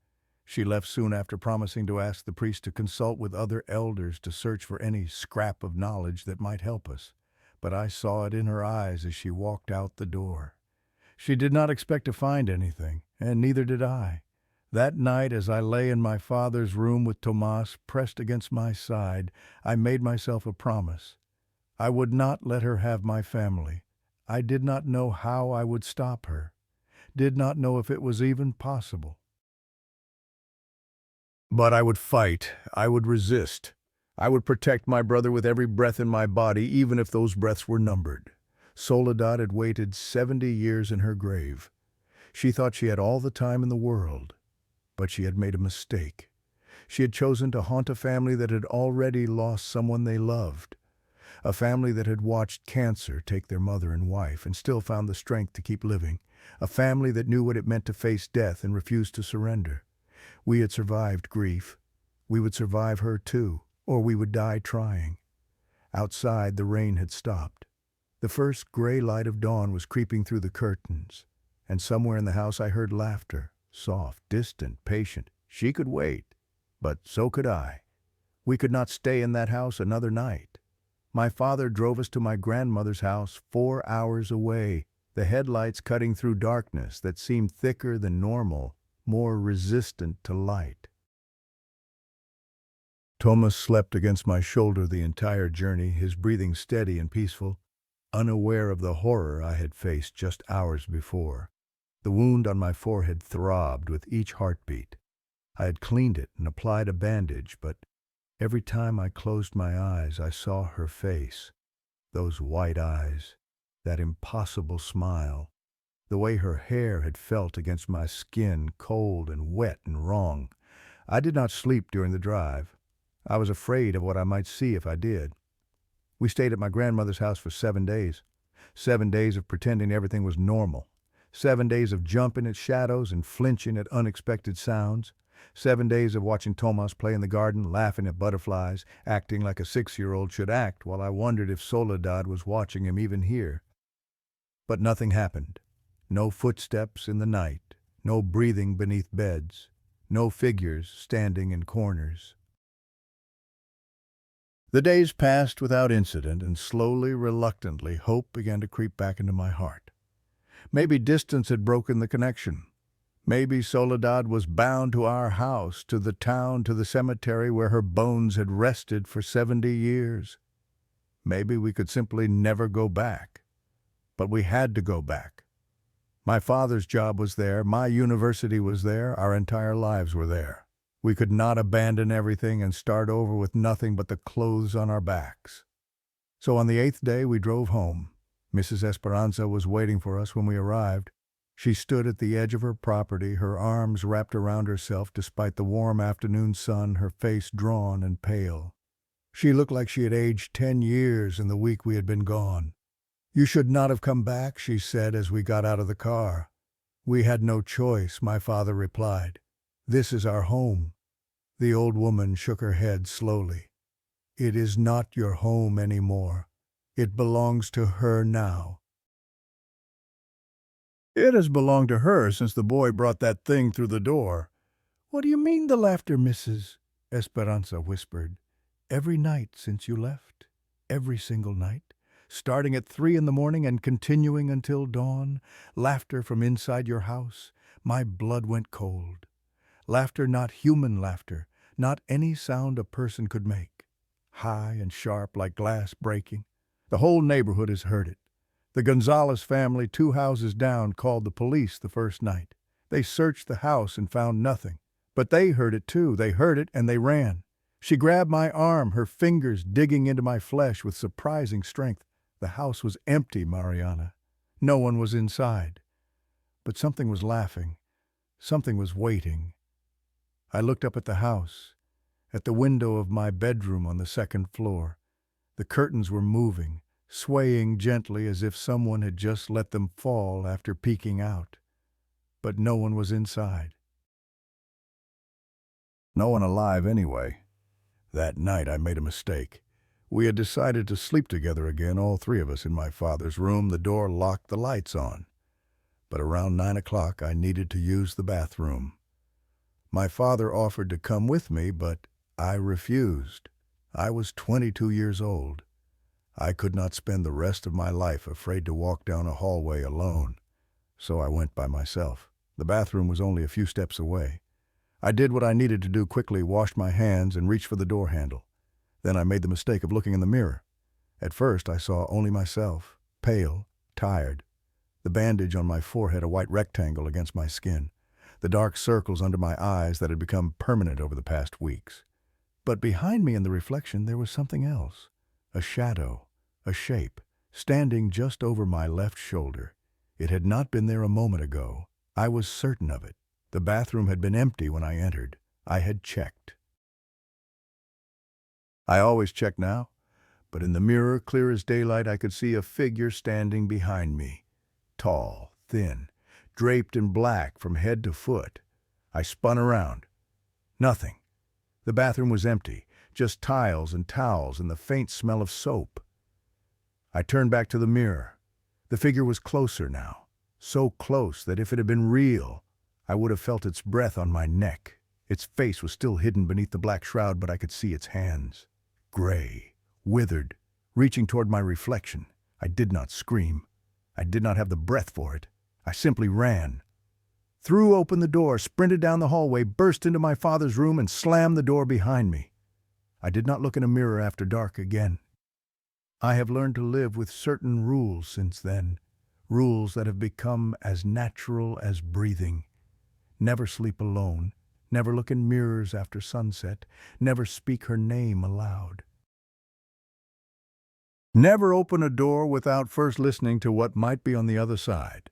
She left soon after, promising to ask the priest to consult with other elders to search for any scrap of knowledge that might help us. But I saw it in her eyes as she walked out the door. She did not expect to find anything, and neither did I. That night, as I lay in my father's room with Tomas pressed against my side, I made myself a promise. I would not let her have my family. I did not know how I would stop her, did not know if it was even possible. But I would fight, I would resist. I would protect my brother with every breath in my body, even if those breaths were numbered. Soledad had waited 70 years in her grave. She thought she had all the time in the world, but she had made a mistake. She had chosen to haunt a family that had already lost someone they loved, a family that had watched cancer take their mother and wife and still found the strength to keep living, a family that knew what it meant to face death and refused to surrender. We had survived grief. We would survive her too, or we would die trying. Outside, the rain had stopped. The first gray light of dawn was creeping through the curtains, and somewhere in the house I heard laughter, soft, distant, patient. She could wait, but so could I. We could not stay in that house another night. My father drove us to my grandmother's house 4 hours away, the headlights cutting through darkness that seemed thicker than normal, more resistant to light. Thomas slept against my shoulder the entire journey, his breathing steady and peaceful, unaware of the horror I had faced just hours before. The wound on my forehead throbbed with each heartbeat. I had cleaned it and applied a bandage, but every time I closed my eyes, I saw her face, those white eyes, that impossible smile, the way her hair had felt against my skin, cold and wet and wrong. I did not sleep during the drive. I was afraid of what I might see if I did. We stayed at my grandmother's house for 7 days. 7 days of pretending everything was normal. 7 days of jumping at shadows and flinching at unexpected sounds. 7 days of watching Tomas play in the garden, laughing at butterflies, acting like a 6-year-old should act, while I wondered if Soledad was watching him even here. But nothing happened. No footsteps in the night, no breathing beneath beds, no figures standing in corners. The days passed without incident, and slowly, reluctantly, hope began to creep back into my heart. Maybe distance had broken the connection. Maybe Soledad was bound to our house, to the town, to the cemetery where her bones had rested for 70 years. Maybe we could simply never go back. But we had to go back. My father's job was there, my university was there, our entire lives were there. We could not abandon everything and start over with nothing but the clothes on our backs. So on the 8th day we drove home. Mrs. Esperanza was waiting for us when we arrived. She stood at the edge of her property, her arms wrapped around herself despite the warm afternoon sun, her face drawn and pale. She looked like she had aged 10 years in the week we had been gone. "You should not have come back," she said as we got out of the car. "We had no choice," my father replied. "This is our home." The old woman shook her head slowly. "It is not your home anymore. It belongs to her now." "It has belonged to her since the boy brought that thing through the door." "What do you mean the laughter, Mrs. Esperanza whispered. "Every night since you left. Every single night. Starting at 3 in the morning and continuing until dawn. Laughter from inside your house. My blood went cold. Laughter, not human laughter, not any sound a person could make. High and sharp like glass breaking. The whole neighborhood has heard it. The Gonzalez family, 2 houses down, called the police the first night. They searched the house and found nothing. But they heard it too. They heard it and they ran. She grabbed my arm, her fingers digging into my flesh with surprising strength. The house was empty, Mariana. No one was inside. But something was laughing. Something was waiting. I looked up at the house, at the window of my bedroom on the 2nd floor. The curtains were moving, swaying gently as if someone had just let them fall after peeking out. But no one was inside. No one alive anyway. That night I made a mistake. We had decided to sleep together again, all 3 of us in my father's room, the door locked, the lights on. But around 9 o'clock I needed to use the bathroom. My father offered to come with me, but I refused. I was 22 years old. I could not spend the rest of my life afraid to walk down a hallway alone. So I went by myself. The bathroom was only a few steps away. I did what I needed to do quickly, washed my hands, and reached for the door handle. Then I made the mistake of looking in the mirror. At first I saw only myself, pale, tired. The bandage on my forehead a white rectangle against my skin. The dark circles under my eyes that had become permanent over the past weeks. But behind me in the reflection there was something else. A shadow, a shape, standing just over my left shoulder. It had not been there a moment ago. I was certain of it. The bathroom had been empty when I entered. I had checked. I always check now, but in the mirror, clear as daylight, I could see a figure standing behind me. Tall, thin, draped in black from head to foot. I spun around. Nothing. The bathroom was empty, just tiles and towels and the faint smell of soap. I turned back to the mirror. The figure was closer now, so close that if it had been real, I would have felt its breath on my neck. Its face was still hidden beneath the black shroud, but I could see its hands. Gray, withered, reaching toward my reflection. I did not scream. I did not have the breath for it. I simply ran. Threw open the door, sprinted down the hallway, burst into my father's room, and slammed the door behind me. I did not look in a mirror after dark again. I have learned to live with certain rules since then, rules that have become as natural as breathing. Never sleep alone, never look in mirrors after sunset, never speak her name aloud. Never open a door without first listening to what might be on the other side.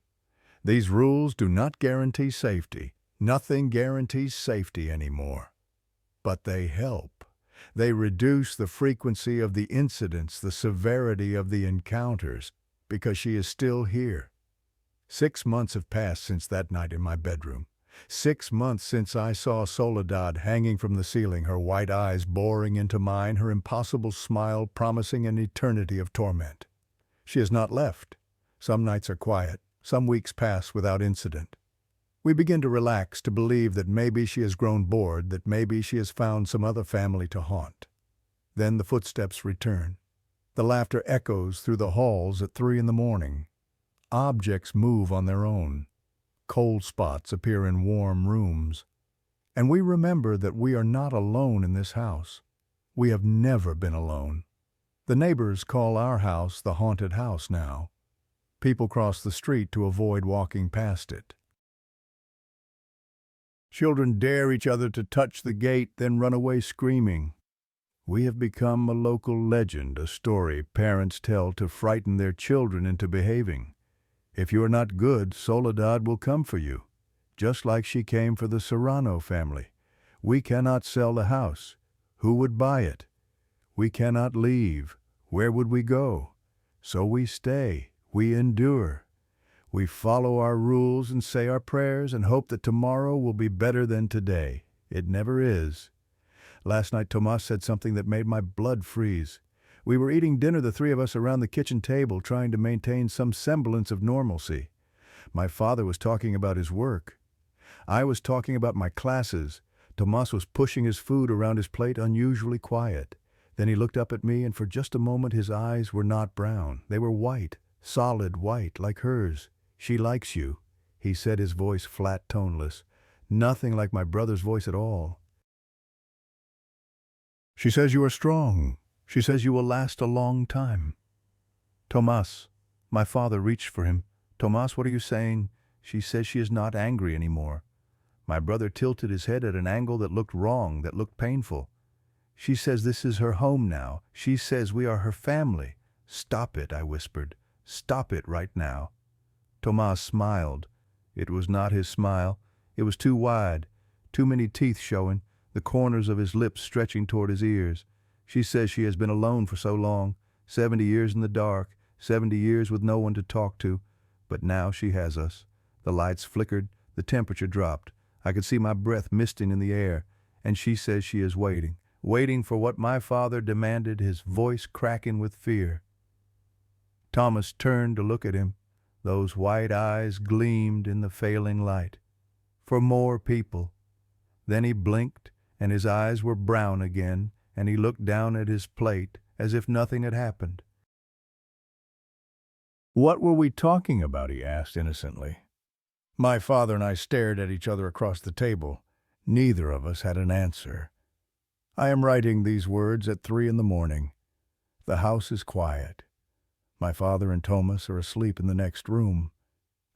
These rules do not guarantee safety. Nothing guarantees safety anymore. But they help. They reduce the frequency of the incidents, the severity of the encounters, because she is still here. 6 months have passed since that night in my bedroom. 6 months since I saw Soledad hanging from the ceiling, her white eyes boring into mine, her impossible smile promising an eternity of torment. She has not left. Some nights are quiet. Some weeks pass without incident. We begin to relax, to believe that maybe she has grown bored, that maybe she has found some other family to haunt. Then the footsteps return. The laughter echoes through the halls at 3 in the morning. Objects move on their own. Cold spots appear in warm rooms. And we remember that we are not alone in this house. We have never been alone. The neighbors call our house the haunted house now. People cross the street to avoid walking past it. Children dare each other to touch the gate, then run away screaming. We have become a local legend, a story parents tell to frighten their children into behaving. If you are not good, Soledad will come for you, just like she came for the Serrano family. We cannot sell the house. Who would buy it? We cannot leave. Where would we go? So we stay. We endure. We follow our rules and say our prayers and hope that tomorrow will be better than today. It never is. Last night Tomas said something that made my blood freeze. We were eating dinner, the three of us around the kitchen table, trying to maintain some semblance of normalcy. My father was talking about his work. I was talking about my classes. Tomas was pushing his food around his plate, unusually quiet. Then he looked up at me, and for just a moment his eyes were not brown. They were white, solid white, like hers. "She likes you," he said, his voice flat, toneless. Nothing like my brother's voice at all. "She says you are strong. She says you will last a long time." "Tomas." My father reached for him. "Tomas, what are you saying?" "She says she is not angry anymore." My brother tilted his head at an angle that looked wrong, that looked painful. "She says this is her home now. She says we are her family." "Stop it," I whispered. "Stop it right now." Tomas smiled. It was not his smile. It was too wide, too many teeth showing, the corners of his lips stretching toward his ears. "She says she has been alone for so long, 70 years in the dark, 70 years with no one to talk to. But now she has us." The lights flickered, the temperature dropped. I could see my breath misting in the air. "And she says she is waiting, waiting for what my father demanded," his voice cracking with fear. Thomas turned to look at him. Those white eyes gleamed in the failing light. "For more people." Then he blinked, and his eyes were brown again, and he looked down at his plate as if nothing had happened. "What were we talking about?" he asked innocently. My father and I stared at each other across the table. Neither of us had an answer. I am writing these words at 3 in the morning. The house is quiet. My father and Thomas are asleep in the next room.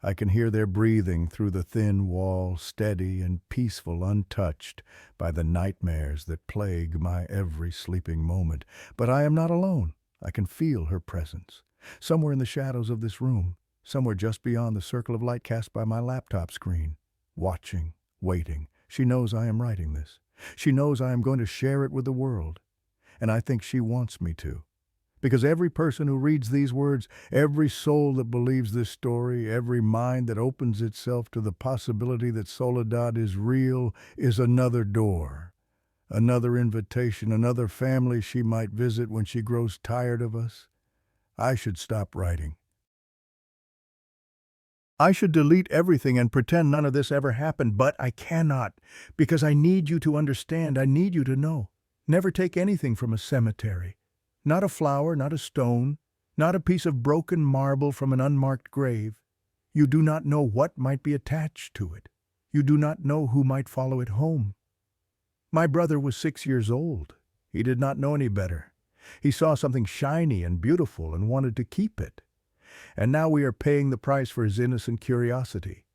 I can hear their breathing through the thin wall, steady and peaceful, untouched by the nightmares that plague my every sleeping moment. But I am not alone. I can feel her presence, somewhere in the shadows of this room, somewhere just beyond the circle of light cast by my laptop screen. Watching, waiting. She knows I am writing this. She knows I am going to share it with the world. And I think she wants me to. Because every person who reads these words, every soul that believes this story, every mind that opens itself to the possibility that Soledad is real, is another door, another invitation, another family she might visit when she grows tired of us. I should stop writing. I should delete everything and pretend none of this ever happened, but I cannot, because I need you to understand, I need you to know. Never take anything from a cemetery. Not a flower, not a stone, not a piece of broken marble from an unmarked grave. You do not know what might be attached to it. You do not know who might follow it home. My brother was 6 years old. He did not know any better. He saw something shiny and beautiful and wanted to keep it. And now we are paying the price for his innocent curiosity.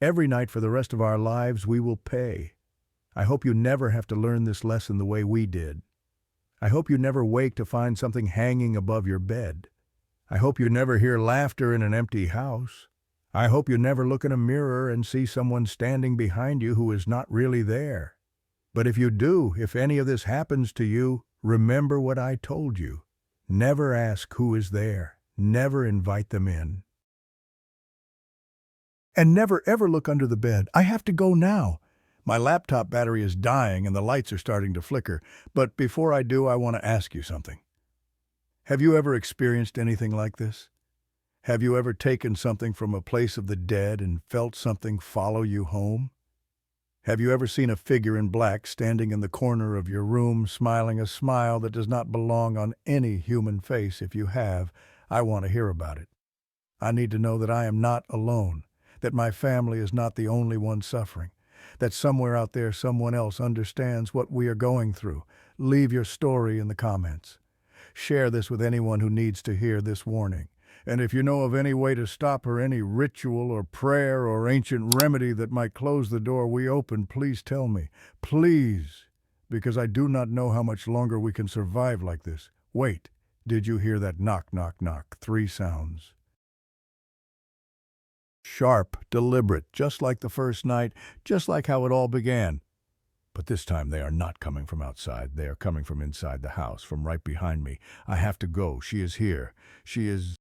Every night for the rest of our lives we will pay. I hope you never have to learn this lesson the way we did. I hope you never wake to find something hanging above your bed. I hope you never hear laughter in an empty house. I hope you never look in a mirror and see someone standing behind you who is not really there. But if you do, if any of this happens to you, remember what I told you. Never ask who is there. Never invite them in. And never ever look under the bed. I have to go now. My laptop battery is dying and the lights are starting to flicker. But before I do, I want to ask you something. Have you ever experienced anything like this? Have you ever taken something from a place of the dead and felt something follow you home? Have you ever seen a figure in black standing in the corner of your room, smiling a smile that does not belong on any human face? If you have, I want to hear about it. I need to know that I am not alone, that my family is not the only one suffering, that somewhere out there someone else understands what we are going through. Leave your story in the comments. Share this with anyone who needs to hear this warning. And if you know of any way to stop her, any ritual or prayer or ancient remedy that might close the door we open, please tell me. Please. because I do not know how much longer we can survive like this. Wait, did you hear that knock, knock, knock? 3 sounds. Sharp, deliberate, just like the first night, just like how it all began. But this time they are not coming from outside. They are coming from inside the house, from right behind me. I have to go. She is here. She is